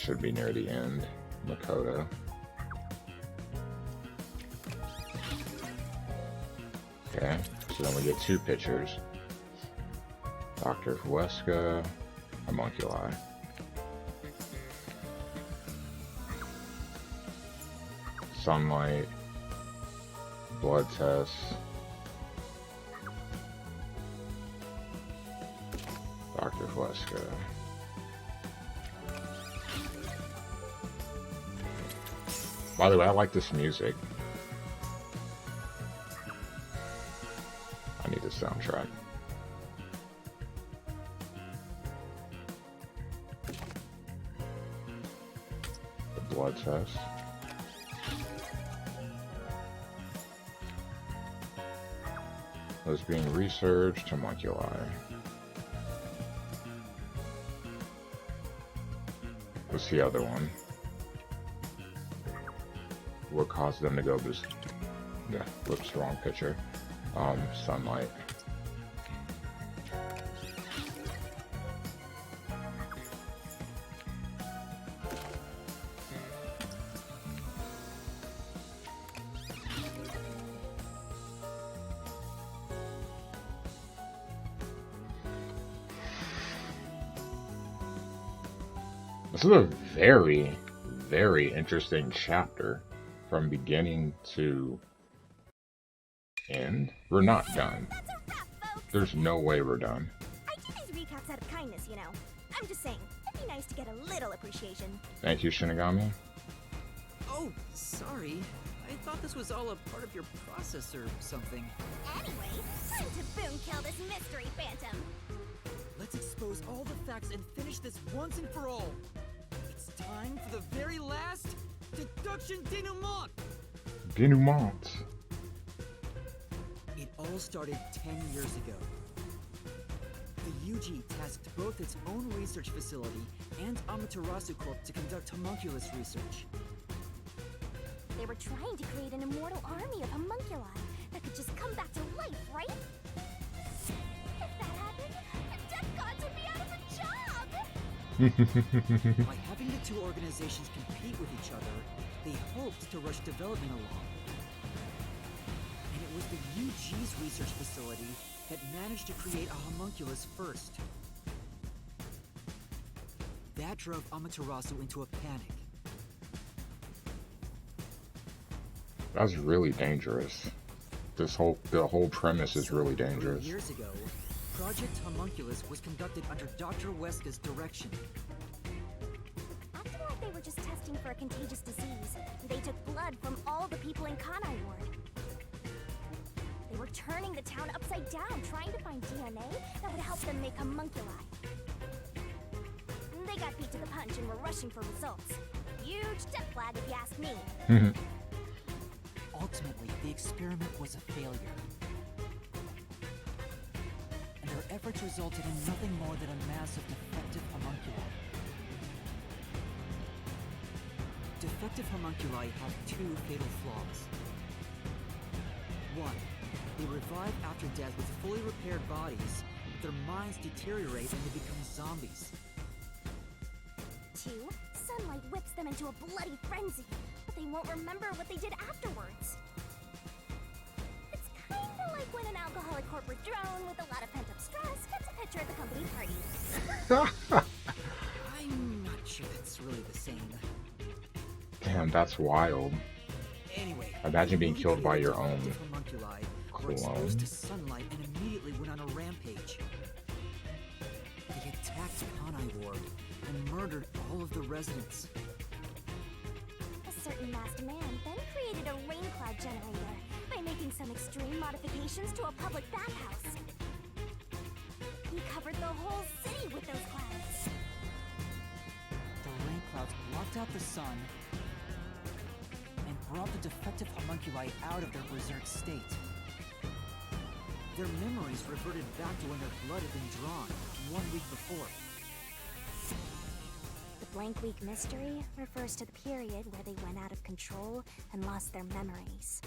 Should be near the end. Makoto. Okay, so then we get two pictures. Dr. Huesca, homunculi. Sunlight, blood tests. Dr. Huesca. By the way, I like this music. I need the soundtrack. The blood test. Was being researched, homunculi. What's the other one? What caused them to go this? Yeah, whoops, wrong picture. Sunlight. This is a very, very interesting chapter from beginning to end. We're not done. That's a wrap, folks. There's no way we're done. I do these recaps out of kindness, you know. I'm just saying, it'd be nice to get a little appreciation. Thank you, Shinigami. Oh, sorry. I thought this was all a part of your process or something. Anyway, time to boom kill this mystery phantom. Let's expose all the facts and finish this once and for all. It's time for the very last deduction denouement. Denouement. It all started 10 years ago. The UG tasked both its own research facility and Amaterasu Corp to conduct homunculus research. They were trying to create an immortal army of homunculi that could just come back to life, right? If that happened, the death gods would be out of a job! By having the two organizations compete with each other, they hoped to rush development along. And it was the UG's research facility that managed to create a homunculus first. That drove Amaterasu into a panic. That's really dangerous. The whole premise is really dangerous. 3 years ago, Project Homunculus was conducted under Dr. Huesca's direction. Acting like they were just testing for a contagious disease, they took blood from all the people in Kanai Ward. They were turning the town upside down, trying to find DNA that would help them make homunculi. They got beat to the punch and were rushing for results. Huge death flag if you ask me. Ultimately, the experiment was a failure. And their efforts resulted in nothing more than a mass of defective homunculi. Defective homunculi have two fatal flaws. One, they revive after death with fully repaired bodies, but their minds deteriorate and they become zombies. 2, sunlight whips them into a bloody frenzy, but they won't remember what they did afterwards. It's kinda like when an alcoholic corporate drone with a lot of pent-up stress gets a picture at the company party. I'm not sure that's really the same. Damn, that's wild. Anyway, Imagine being the killed by your defective own homunculi were clone. exposed to sunlight and immediately went on a rampage. They attacked Kanai Ward and murdered all of the residents. A certain masked man then created a rain cloud generator by making some extreme modifications to a public bathhouse. He covered the whole city with those clouds. The rain clouds blocked out the sun and brought the defective homunculi out of their berserk state. Their memories reverted back to when their blood had been drawn 1 week before. The blank week mystery refers to the period where they went out of control and lost their memories.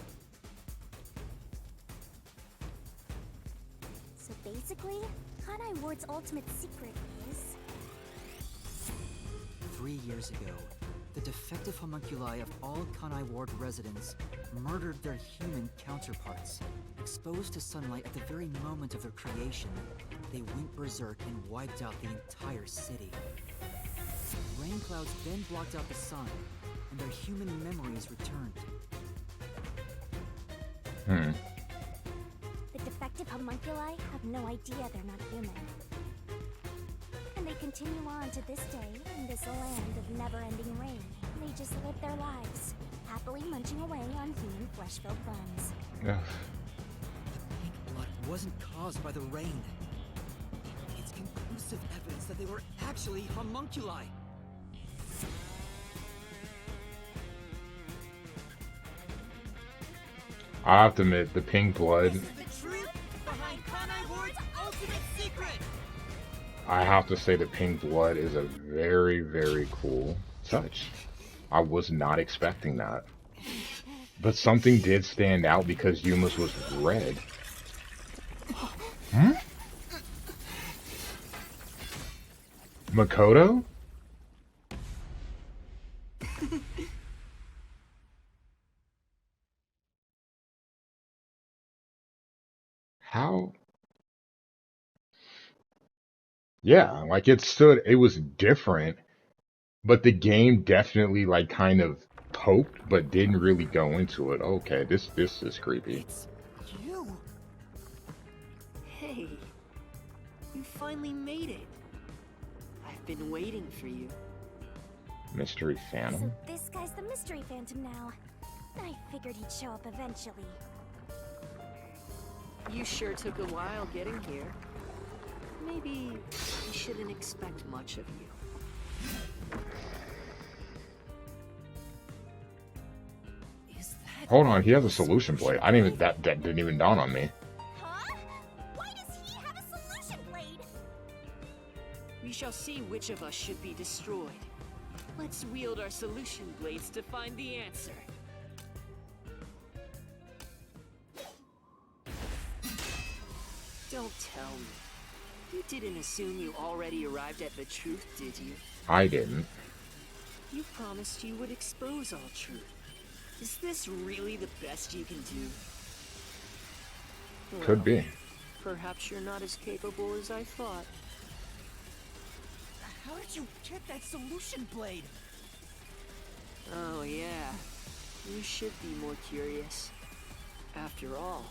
So basically, Kanai Ward's ultimate secret is... 3 years ago, the defective homunculi of all Kanai Ward residents murdered their human counterparts. Exposed to sunlight at the very moment of their creation, they went berserk and wiped out the entire city. Rain clouds then blocked out the sun, and their human memories returned. The defective homunculi have no idea they're not human. And they continue on to this day in this land of never-ending rain. They just live their lives, happily munching away on human flesh-filled buns. The pink blood wasn't caused by the rain. It's conclusive evidence that they were actually homunculi. I have to admit, the pink blood, This is the truth behind Kanai Ward's ultimate secret. I have to say the pink blood is a very, very cool touch. I was not expecting that. But something did stand out because Yuma's was red. Makoto? How? Yeah, like it was different, but the game definitely like kind of poked, but didn't really go into it. Okay, this is creepy. It's you. Hey, you finally made it. I've been waiting for you. Mystery So Phantom? this guy's the Mystery Phantom now. I figured he'd show up eventually. You sure took a while getting here. Maybe we shouldn't expect much of you. Is that? Hold on, he has a solution blade. I didn't even that didn't even dawn on me. Huh? Why does he have a solution blade? We shall see which of us should be destroyed. Let's wield our solution blades to find the answer. Don't tell me. You didn't assume you already arrived at the truth, did you? I didn't. You promised you would expose all truth. Is this really the best you can do? Could be. Perhaps you're not as capable as I thought. How did you get that solution blade? Oh yeah, you should be more curious. After all,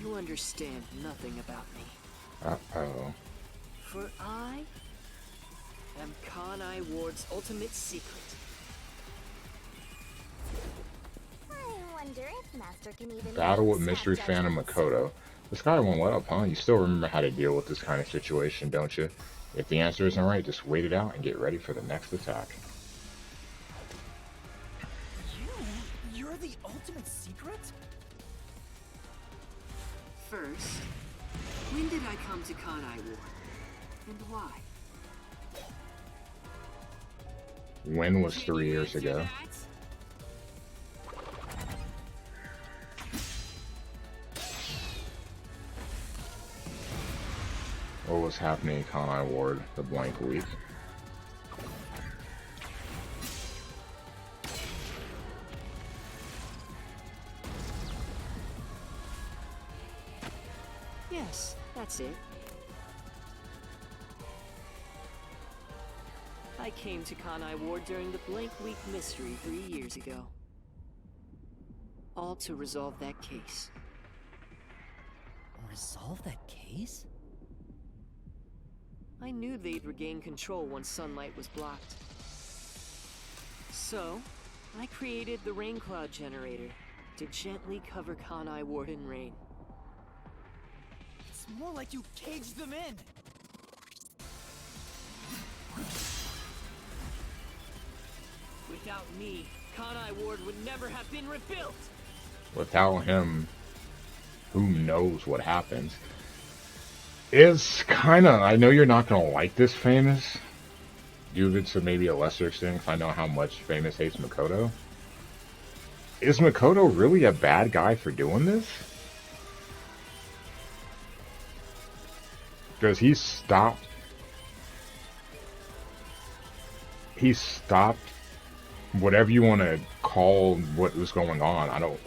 you understand nothing about me. Uh-oh. For I am Kanai Ward's ultimate secret. I wonder if Master can even Battle with make Mystery snap Phantom judgments. Makoto. This guy won't let up, huh? You still remember how to deal with this kind of situation, don't you? If the answer isn't right, just wait it out and get ready for the next attack. You're the ultimate secret? First, when did I come to Kanai Ward? And why? When was 3 years ago? What was happening in Kanai Ward the blank week? Yes, that's it. I came to Kanai Ward during the Blank Week mystery 3 years ago. All to resolve that case. Resolve that case? I knew they'd regain control once sunlight was blocked. So, I created the rain cloud generator to gently cover Kanai Ward in rain. It's more like you caged them in. Without me, Kanai Ward would never have been rebuilt! Without him, who knows what happens? It's kinda, I know you're not gonna like this, Famous. Due to maybe a lesser extent, if I know how much Famous hates Makoto. Is Makoto really a bad guy for doing this? Because he he stopped whatever you want to call what was going on. I don't.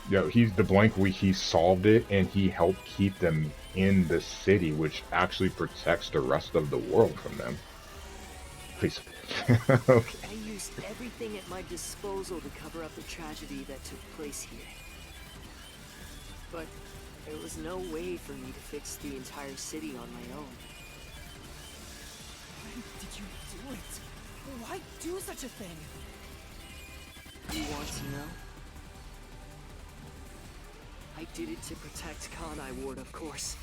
You know, he's the blank week. He solved it, and he helped keep them in the city, which actually protects the rest of the world from them. Please. Okay. I used everything at my disposal to cover up the tragedy that took place here. But there was no way for me to fix the entire city on my own. Why did you do it? Why do such a thing? You want to know? I did it to protect Kanai Ward, of course.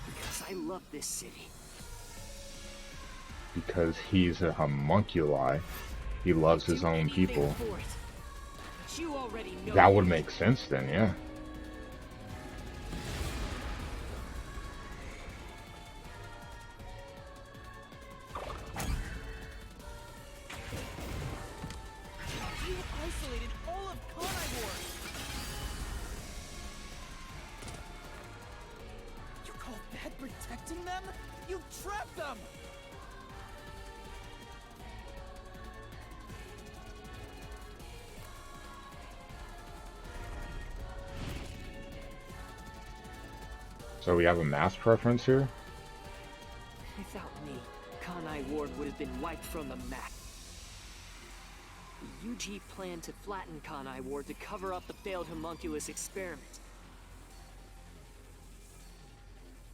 Because I love this city. Because he's a homunculi, he loves his own people. That would make sense then, yeah. You isolated all of Kanai Ward. You call that protecting them? You trapped them! So we have a mass preference here? Without me, Kanai Ward would have been wiped from the map. The UG planned to flatten Kanai Ward to cover up the failed homunculus experiment.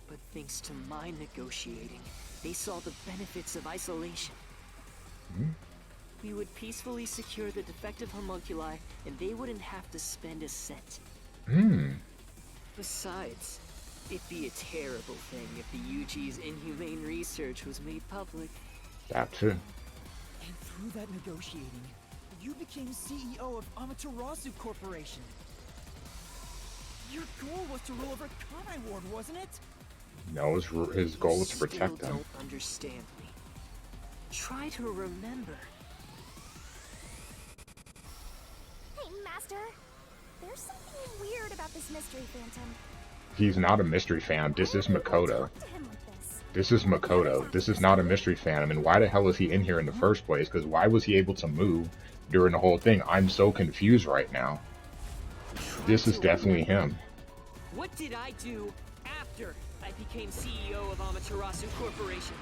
But thanks to my negotiating, they saw the benefits of isolation. We would peacefully secure the defective homunculi, and they wouldn't have to spend a cent. Besides, it'd be a terrible thing if the UG's inhumane research was made public. That too. And through that negotiating, you became CEO of Amaterasu Corporation. Your goal was to rule over Kanai Ward, wasn't it? No, his goal was to protect Still them. don't understand me. Try to remember. Hey, Master. There's something weird about this Mystery Phantom. He's not a mystery phantom. This is Makoto. Talk to him like this. This is Makoto. This is not a mystery phantom. And why the hell is he in here in the first place? Because why was he able to move during the whole thing? I'm so confused right now. This is definitely him. What did I do after I became CEO of Amaterasu Corporation?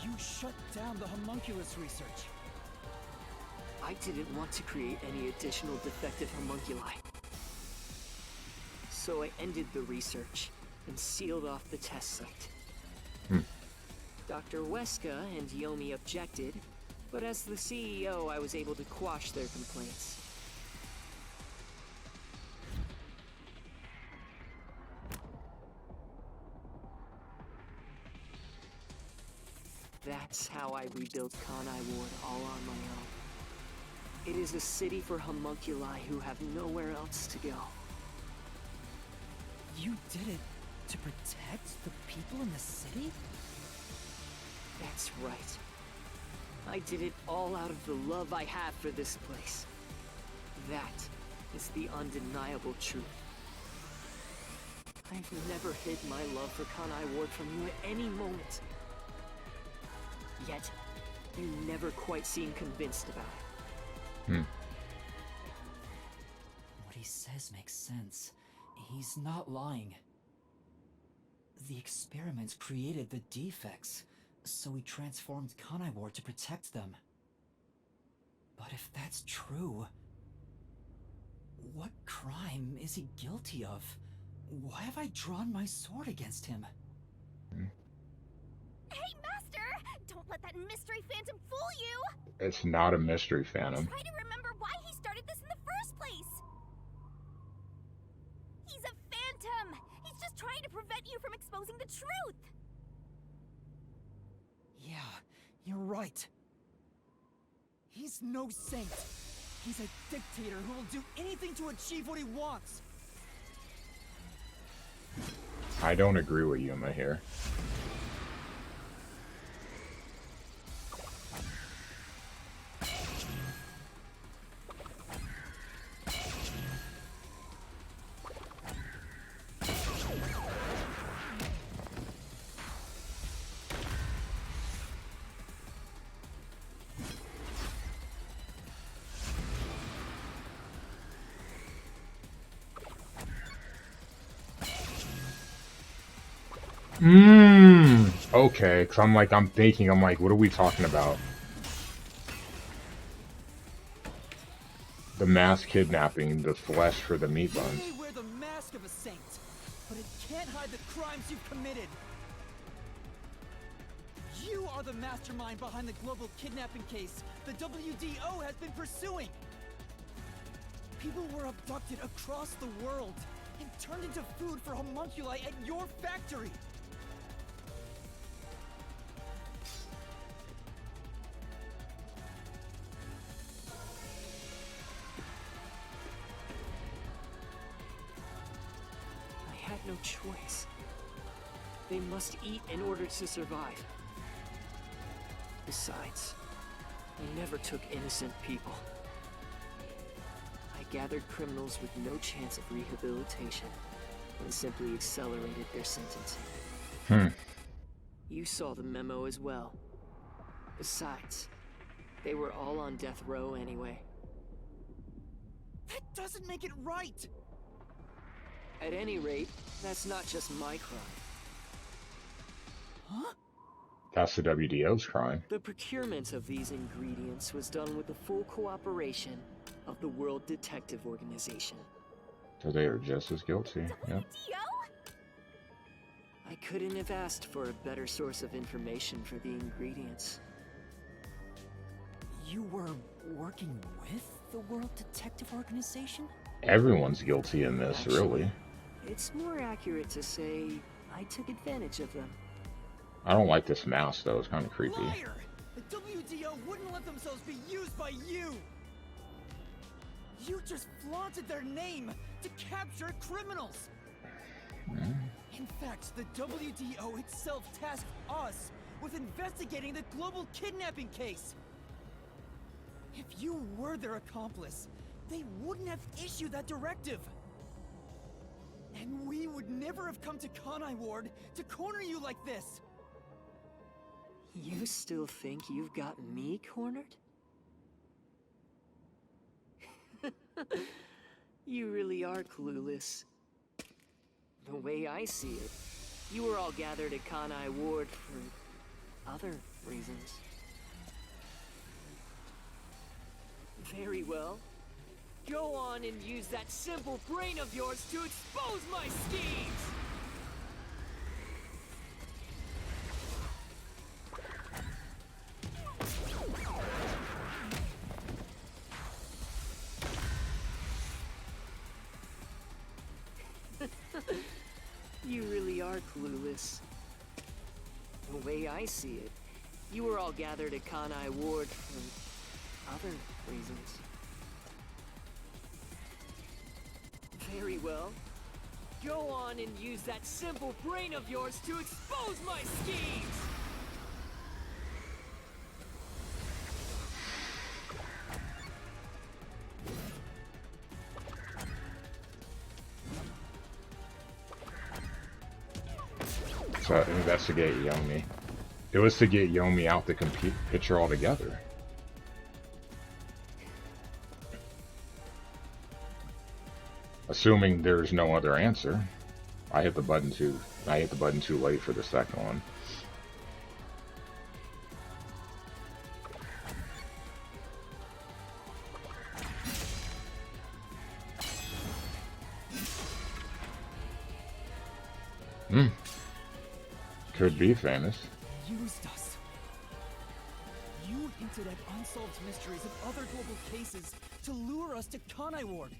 You shut down the homunculus research. I didn't want to create any additional defective homunculi. So I ended the research and sealed off the test site. Dr. Weska and Yomi objected, but as the CEO, I was able to quash their complaints. That's how I rebuilt Kanai Ward all on my own. It is a city for homunculi who have nowhere else to go. You did it to protect the people in the city? That's right. I did it all out of the love I have for this place. That is the undeniable truth. I've never hid my love for Kanai Ward from you at any moment. Yet, you never quite seem convinced about it. What he says makes sense. He's not lying. The experiments created the defects, so he transformed Kanai Ward to protect them. But if that's true, what crime is he guilty of? Why have I drawn my sword against him? Hey, Master! Don't let that Mystery Phantom fool you! It's not a mystery phantom. Try to remember why he started this in the first place! He's a phantom! He's just trying to prevent you from exposing the truth! Yeah, you're right. He's no saint. He's a dictator who will do anything to achieve what he wants. I don't agree with Yuma here. Okay, because I'm thinking, what are we talking about? The mass kidnapping, the flesh for the meat buns. You may wear the mask of a saint, but it can't hide the crimes you've committed. You are the mastermind behind the global kidnapping case the WDO has been pursuing. People were abducted across the world and turned into food for homunculi at your factory. I had no choice. They must eat in order to survive. Besides, I never took innocent people. I gathered criminals with no chance of rehabilitation and simply accelerated their sentencing. You saw the memo as well. Besides, they were all on death row anyway. That doesn't make it right! At any rate, that's not just my crime. Huh? That's the WDO's crime. The procurement of these ingredients was done with the full cooperation of the World Detective Organization. So they are just as guilty. Yep. I couldn't have asked for a better source of information for the ingredients. You were working with the World Detective Organization? Everyone's guilty in this, Actually, really. It's more accurate to say I took advantage of them. I don't like this mask, though. It's kind of creepy. Liar! The WDO wouldn't let themselves be used by you! You just flaunted their name to capture criminals! In fact, the WDO itself tasked us with investigating the global kidnapping case! If you were their accomplice, they wouldn't have issued that directive! And we would never have come to Kanai Ward to corner you like this! You still think you've got me cornered? You really are clueless. The way I see it, you were all gathered at Kanai Ward for other reasons. Very well. Go on and use that simple brain of yours to expose my schemes! You really are clueless. The way I see it, you were all gathered at Kanai Ward for other reasons. Very well. Go on and use that simple brain of yours to expose my schemes! To investigate Yomi. It was to get Yomi out the picture altogether. Assuming there's no other answer. I hit the button too late for the second one. Could be famous. Used us. You hinted at unsolved mysteries of other global cases to lure us to Kanai Ward.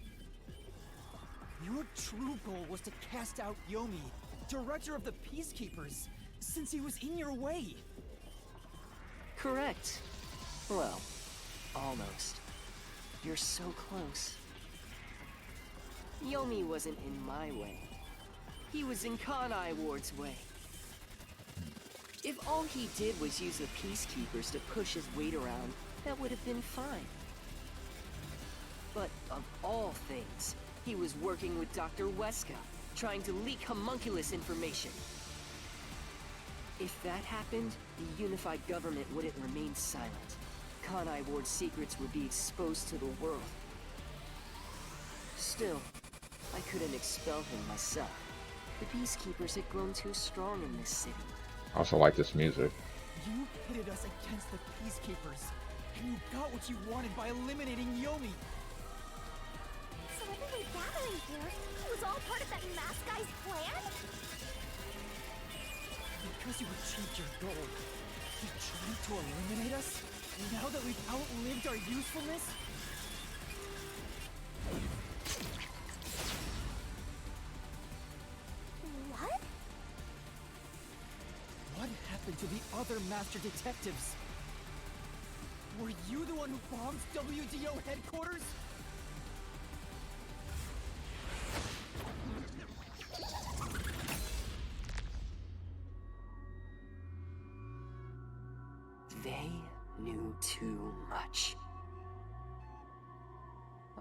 Your true goal was to cast out Yomi, director of the Peacekeepers, since he was in your way. Correct. Well, almost. You're so close. Yomi wasn't in my way. He was in Kanai Ward's way. If all he did was use the Peacekeepers to push his weight around, that would have been fine. But of all things, he was working with Dr. Weska, trying to leak homunculus information. If that happened, the unified government wouldn't remain silent. Kanai Ward's secrets would be exposed to the world. Still, I couldn't expel him myself. The Peacekeepers had grown too strong in this city. I also like this music. You pitted us against the Peacekeepers, and you got what you wanted by eliminating Yomi. So everyone gathering here was all part of that mask guy's plan? Because you achieved your goal, you tried to eliminate us? Now that we've outlived our usefulness? What? What happened to the other master detectives? Were you the one who bombed WDO headquarters? They knew too much.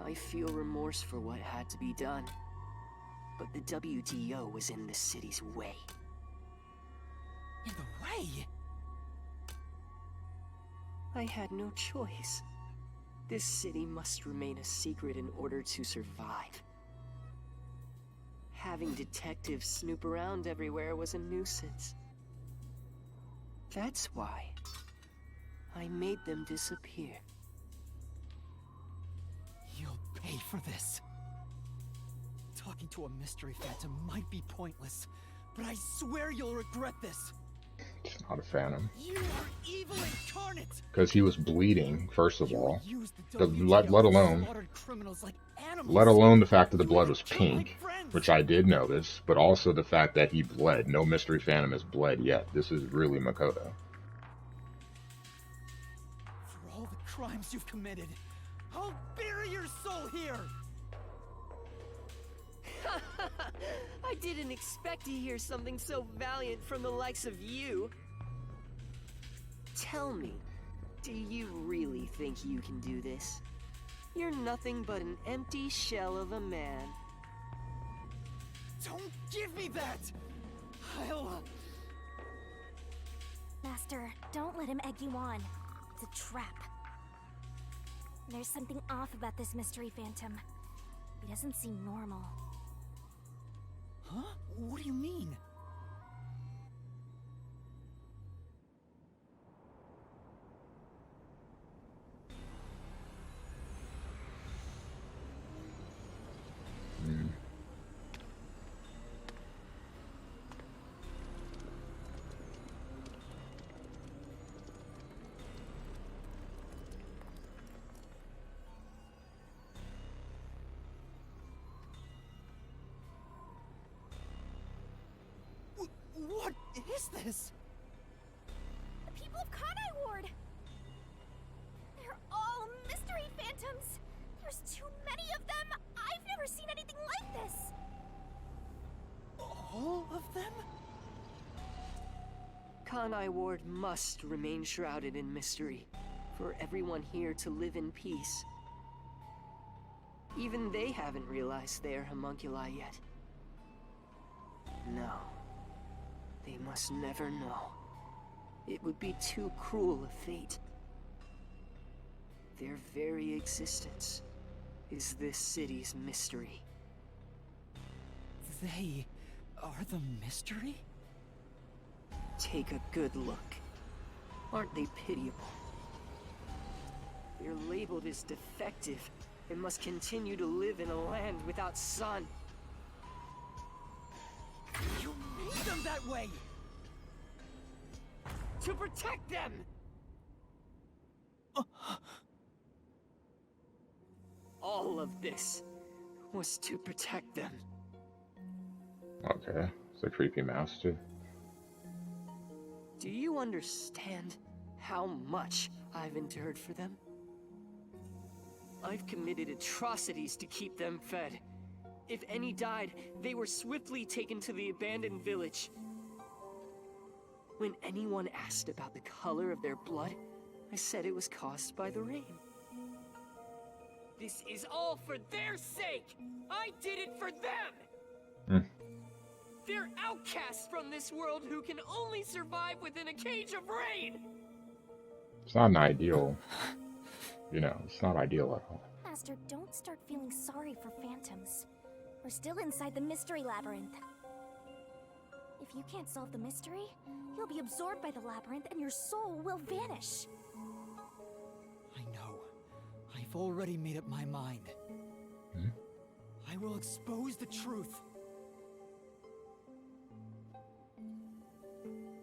I feel remorse for what had to be done, but the WDO was in the city's way. In the way? I had no choice. This city must remain a secret in order to survive. Having detectives snoop around everywhere was a nuisance. That's why I made them disappear. You'll pay for this. Talking to a mystery phantom might be pointless, but I swear you'll regret this. It's not a phantom. You are evil incarnate. Because he was bleeding, first of all. Use the Let alone slaughtered criminals like animals. Let alone the fact that the blood was pink, which I did notice, but also the fact that he bled. No mystery phantom has bled yet. This is really Makoto. For all the crimes you've committed, I'll bury your soul here. I didn't expect to hear something so valiant from the likes of you. Tell me, do you really think you can do this? You're nothing but an empty shell of a man. Don't give me that! I'll... Master, don't let him egg you on. It's a trap. There's something off about this mystery phantom. He doesn't seem normal. Huh? What do you mean? What is this? The people of Kanai Ward! They're all mystery phantoms! There's too many of them! I've never seen anything like this! All of them? Kanai Ward must remain shrouded in mystery, for everyone here to live in peace. Even they haven't realized they are homunculi yet. No. They must never know. It would be too cruel a fate. Their very existence is this city's mystery. They are the mystery? Take a good look. Aren't they pitiable? They're labeled as defective and must continue to live in a land without sun. You made them that way! To protect them! All of this was to protect them. Okay, it's a creepy mouse too. Do you understand how much I've endured for them? I've committed atrocities to keep them fed. If any died, they were swiftly taken to the abandoned village. When anyone asked about the color of their blood, I said it was caused by the rain. This is all for their sake! I did it for them! They're outcasts from this world who can only survive within a cage of rain! It's not an ideal, you know, it's not ideal at all. Master, don't start feeling sorry for phantoms. We're still inside the Mystery Labyrinth. If you can't solve the mystery, you'll be absorbed by the labyrinth and your soul will vanish. I know. I've already made up my mind. I will expose the truth.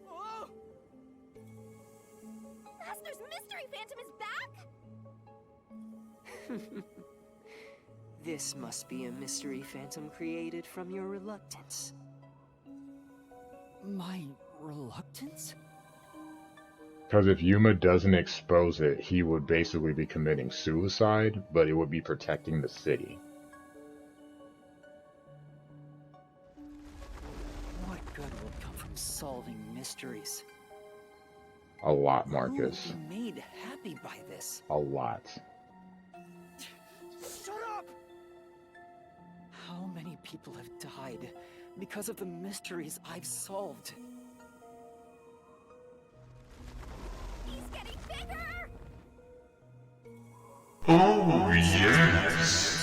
Oh! Master's Mystery Phantom is back? This must be a mystery phantom created from your reluctance. My reluctance? Because if Yuma doesn't expose it, he would basically be committing suicide, but it would be protecting the city. What good will come from solving mysteries? A lot, Who Marcus. will be made happy by this? A lot. Shut up! How many people have died because of the mysteries I've solved? He's getting bigger! Oh, yes.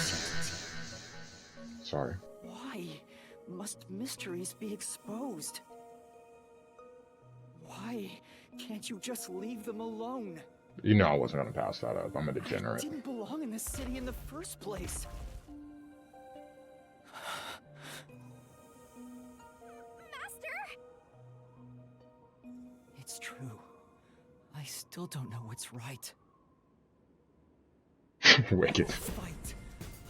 Sorry. Why must mysteries be exposed? Why can't you just leave them alone? You know I wasn't going to pass that up. I'm a I degenerate. didn't belong in this city in the first place. Master! It's true. I still don't know what's right. Wicked.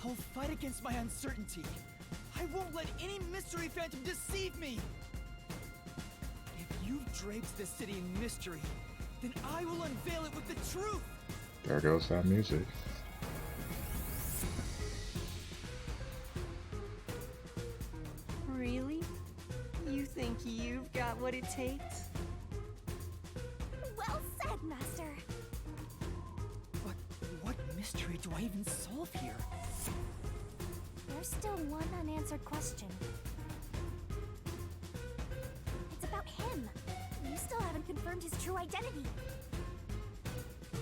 I'll fight against my uncertainty. I won't let any mystery phantom deceive me. If you've draped this city in mystery, then I will unveil it with the truth. There goes that music. Really? You think you've got what it takes? Well said, Master. But what mystery do I even solve here? There's still one unanswered question. It's about him. You still haven't confirmed his true identity.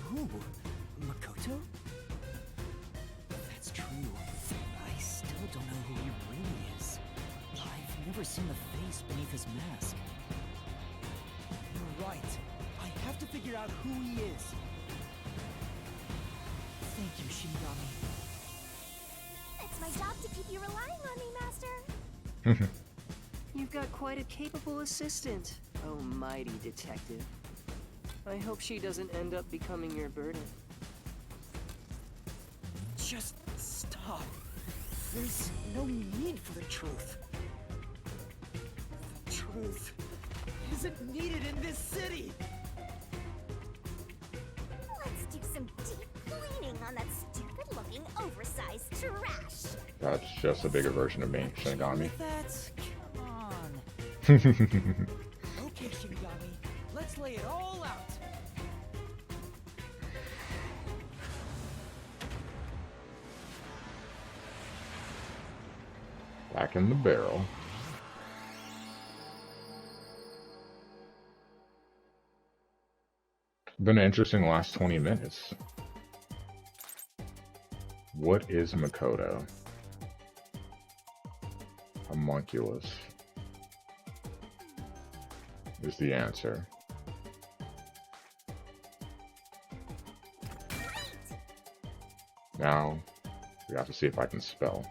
Who? Makoto? That's true. I still don't know who he really is. I've never seen the face beneath his mask. You're right. I have to figure out who he is. Thank you, Shinigami. It's my job to keep you relying on me, Master. You've got quite a capable assistant, oh mighty detective. I hope she doesn't end up becoming your burden. Just stop. There's no need for the truth. The truth isn't needed in this city. Let's do some deep cleaning on that stupid-looking, oversized trash. That's just a bigger version of me, Shinigami. That's... Come on. Okay, Shinigami. Let's lay it all out. Back in the barrel. Been an interesting last 20 minutes. What is Makoto? Homunculus is the answer. Now, we have to see if I can spell.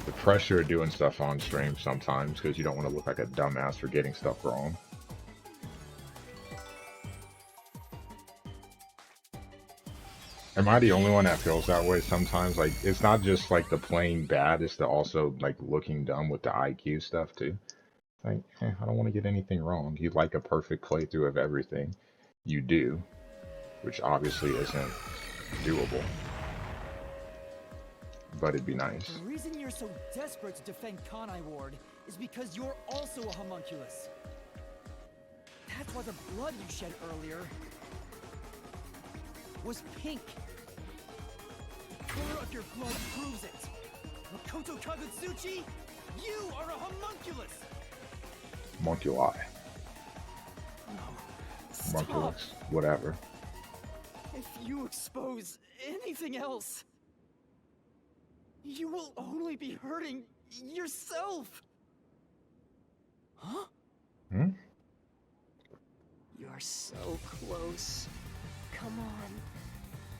The pressure of doing stuff on stream sometimes because you don't want to look like a dumbass for getting stuff wrong. Am I the only one that feels that way sometimes? Like, it's not just like the playing bad, it's the also like looking dumb with the IQ stuff too. Like, I don't want to get anything wrong. You'd like a perfect playthrough of everything. You do, which obviously isn't doable. But it'd be nice. The reason you're so desperate to defend Kanai Ward is because you're also a homunculus. That's why the blood you shed earlier was pink. The color of your blood proves it. Makoto Kagutsuchi, You are a homunculus! Homunculi. No. Stop. Homunculus. Whatever. If you expose anything else, you will only be hurting yourself. Huh? Hmm? You're so close. Come on.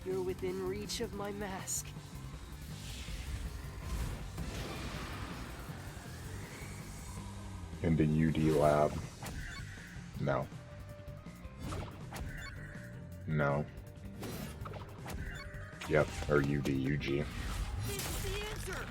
You're within reach of my mask. In the UD lab. No. No. Yep, or UD, UG. This is the answer.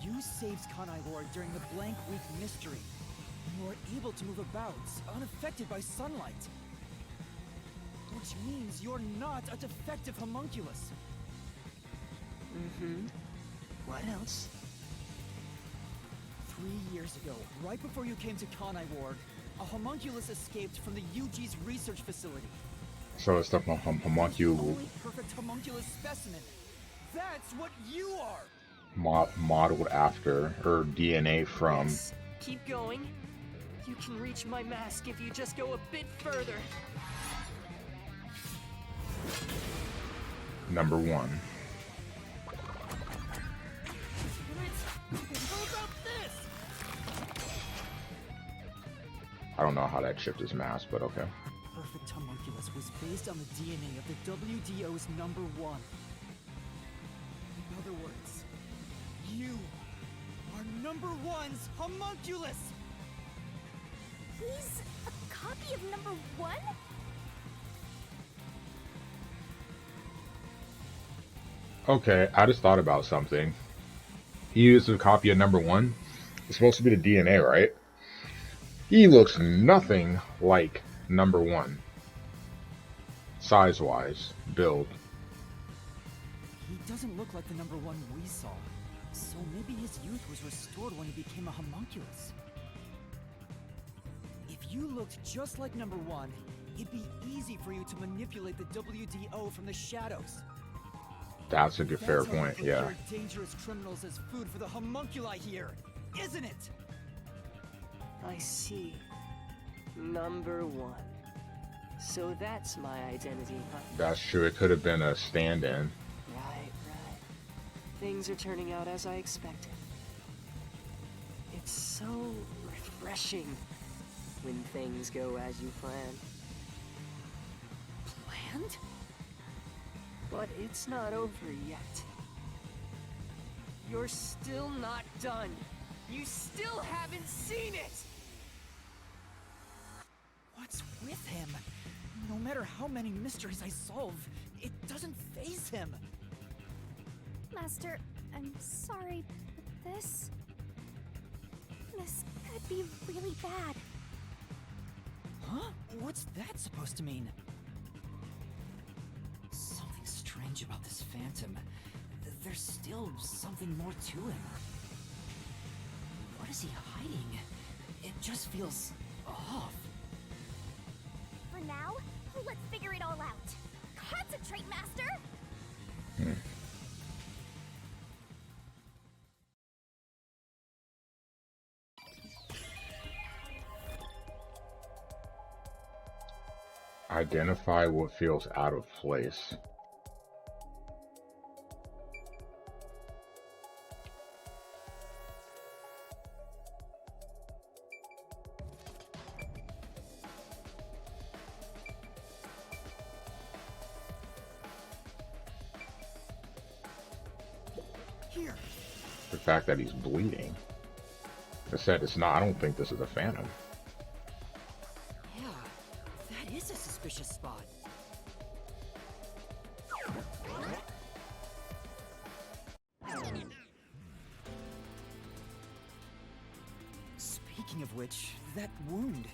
You saved Kanai Ward during the Blank Week mystery. You were able to move about, unaffected by sunlight. Which means you're not a defective homunculus. Mm-hmm. What else? 3 years ago, right before you came to Kanai Ward, a homunculus escaped from the UG's research facility. So it's the homuncule Only perfect homunculus specimen. That's what you are! modeled after her DNA from Yes. Keep going. You can reach my mask if you just go a bit further. number 1. How about this? I don't know how that shipped his mask, but okay. Perfect homunculus was based on the DNA of the WDO's number 1. In other words, you are number 1's homunculus! He's a copy of number 1? Okay, I just thought about something. He used a copy of number 1. It's supposed to be the DNA, right? He looks nothing like number 1. Size-wise, build. He doesn't look like the number 1 we saw. So maybe his youth was restored when he became a homunculus. If you looked just like number 1, it'd be easy for you to manipulate the WDO from the shadows. That's a good, fair That's how point, you yeah. procure dangerous criminals as food for the homunculi here, isn't it? I see. Number 1. So that's my identity, huh? That's true, it could have been a stand-in. Right. Things are turning out as I expected. It's so refreshing when things go as you plan. Planned? But it's not over yet. You're still not done. You still haven't seen it! What's with him? No matter how many mysteries I solve, it doesn't faze him. Master, I'm sorry, but this could be really bad. Huh? What's that supposed to mean? Something strange about this phantom. There's still something more to him. What is he hiding? It just feels off. For now, let's figure it all out. Concentrate, Master! Identify what feels out of place. Here. The fact that he's bleeding. I said it's not, I don't think this is a phantom. Yeah, that is a suspicious spot. Speaking of which, that wound.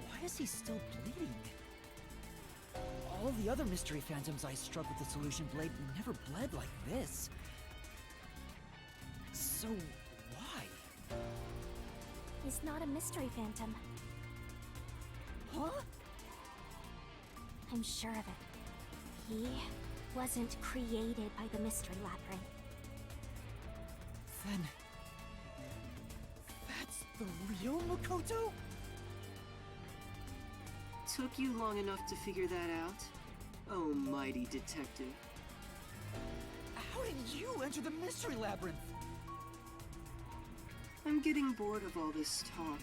Why is he still bleeding? All the other mystery phantoms I struck with the solution blade never bled like this. So, why? He's not a mystery phantom. Huh? I'm sure of it. He wasn't created by the Mystery Labyrinth. Then... that's the real Makoto? Took you long enough to figure that out? Oh, mighty detective. How did you enter the Mystery Labyrinth? I'm getting bored of all this talk.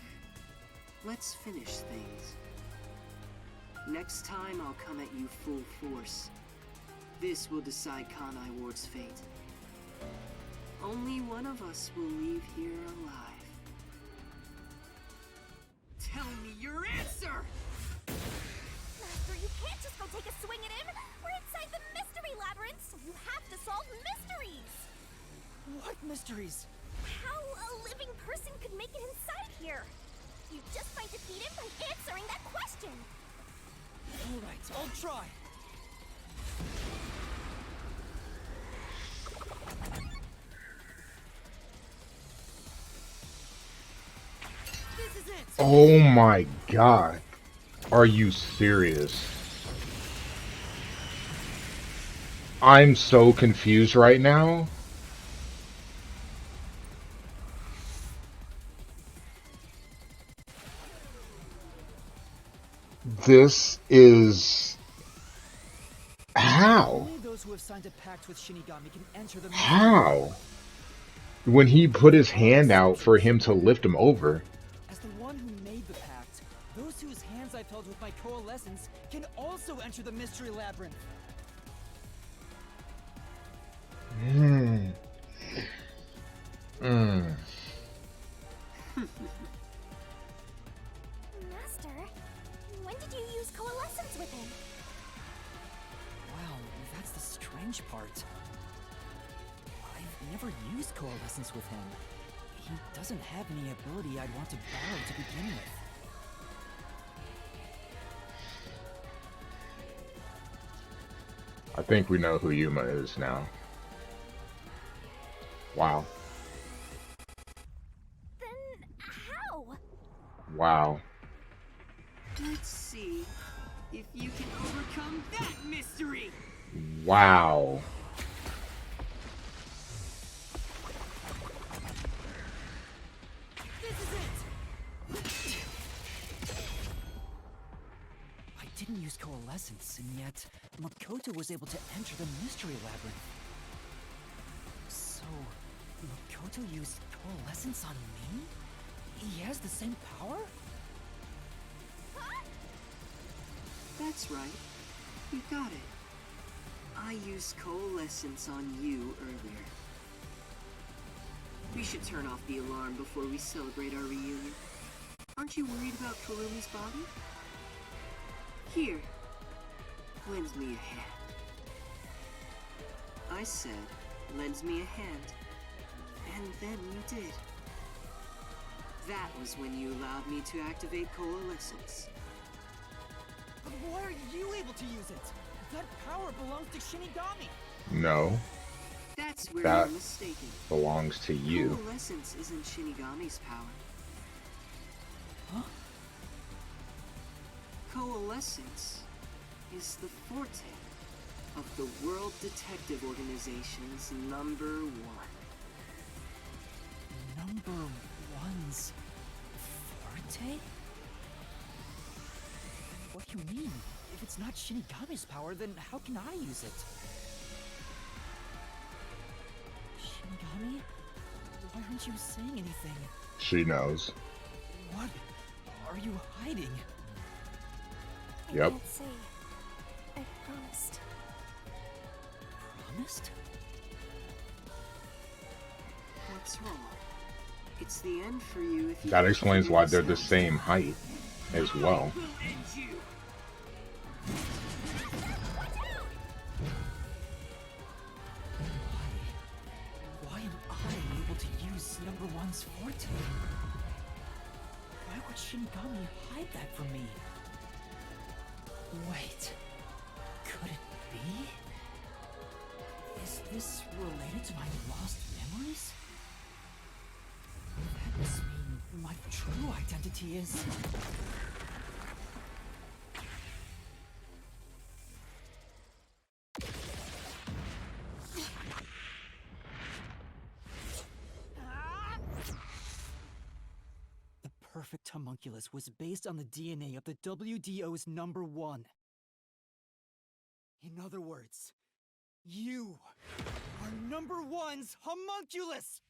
Let's finish things. Next time I'll come at you full force. This will decide Kanai Ward's fate. Only one of us will leave here alive. Tell me your answer! Master, you can't just go take a swing at him! We're inside the Mystery Labyrinth, so you have to solve mysteries! What mysteries? How a living person could make it inside here? You just might defeat him by answering that question! Alright, I'll try. This is it! Oh my god. Are you serious? I'm so confused right now. This is... how? Only those who have signed a pact with Shinigami can enter the... How? When he put his hand out for him to lift him over. As the one who made the pact, those whose hands I've held with my coalescence can also enter the Mystery Labyrinth. Master, when did you use coalescence with him? Wow, that's the strange part. I've never used coalescence with him. He doesn't have any ability I'd want to borrow to begin with. I think we know who Yuma is now. Wow. Then how? Wow. Let's see if you can overcome that mystery! Wow. This is it! I didn't use coalescence, and yet Makoto was able to enter the Mystery Labyrinth. So, Makoto used coalescence on me? He has the same power? That's right. You got it. I used coalescence on you earlier. We should turn off the alarm before we celebrate our reunion. Aren't you worried about Kurumi's body? Here. Lend me a hand. I said, lend me a hand. And then you did. That was when you allowed me to activate coalescence. Why are you able to use it? That power belongs to Shinigami. No. That's where That you're mistaken. belongs to you. Coalescence isn't Shinigami's power. Huh? Coalescence is the forte of the World Detective Organization's #1. Number one's forte? What do you mean? If it's not Shinigami's power, then how can I use it? Shinigami? Why aren't you saying anything? She knows. What are you hiding? I Yep. can't say. I promised. Promised? What's wrong? It's the end for you if you... That explains why they're the same height as well. I will end you. Why am I able to use #1's forte? Why would Shinigami hide that from me? Wait, could it be? Is this related to my lost memories? That must mean my true identity is... perfect homunculus was based on the DNA of the WDO's #1. In other words, you are #1's homunculus!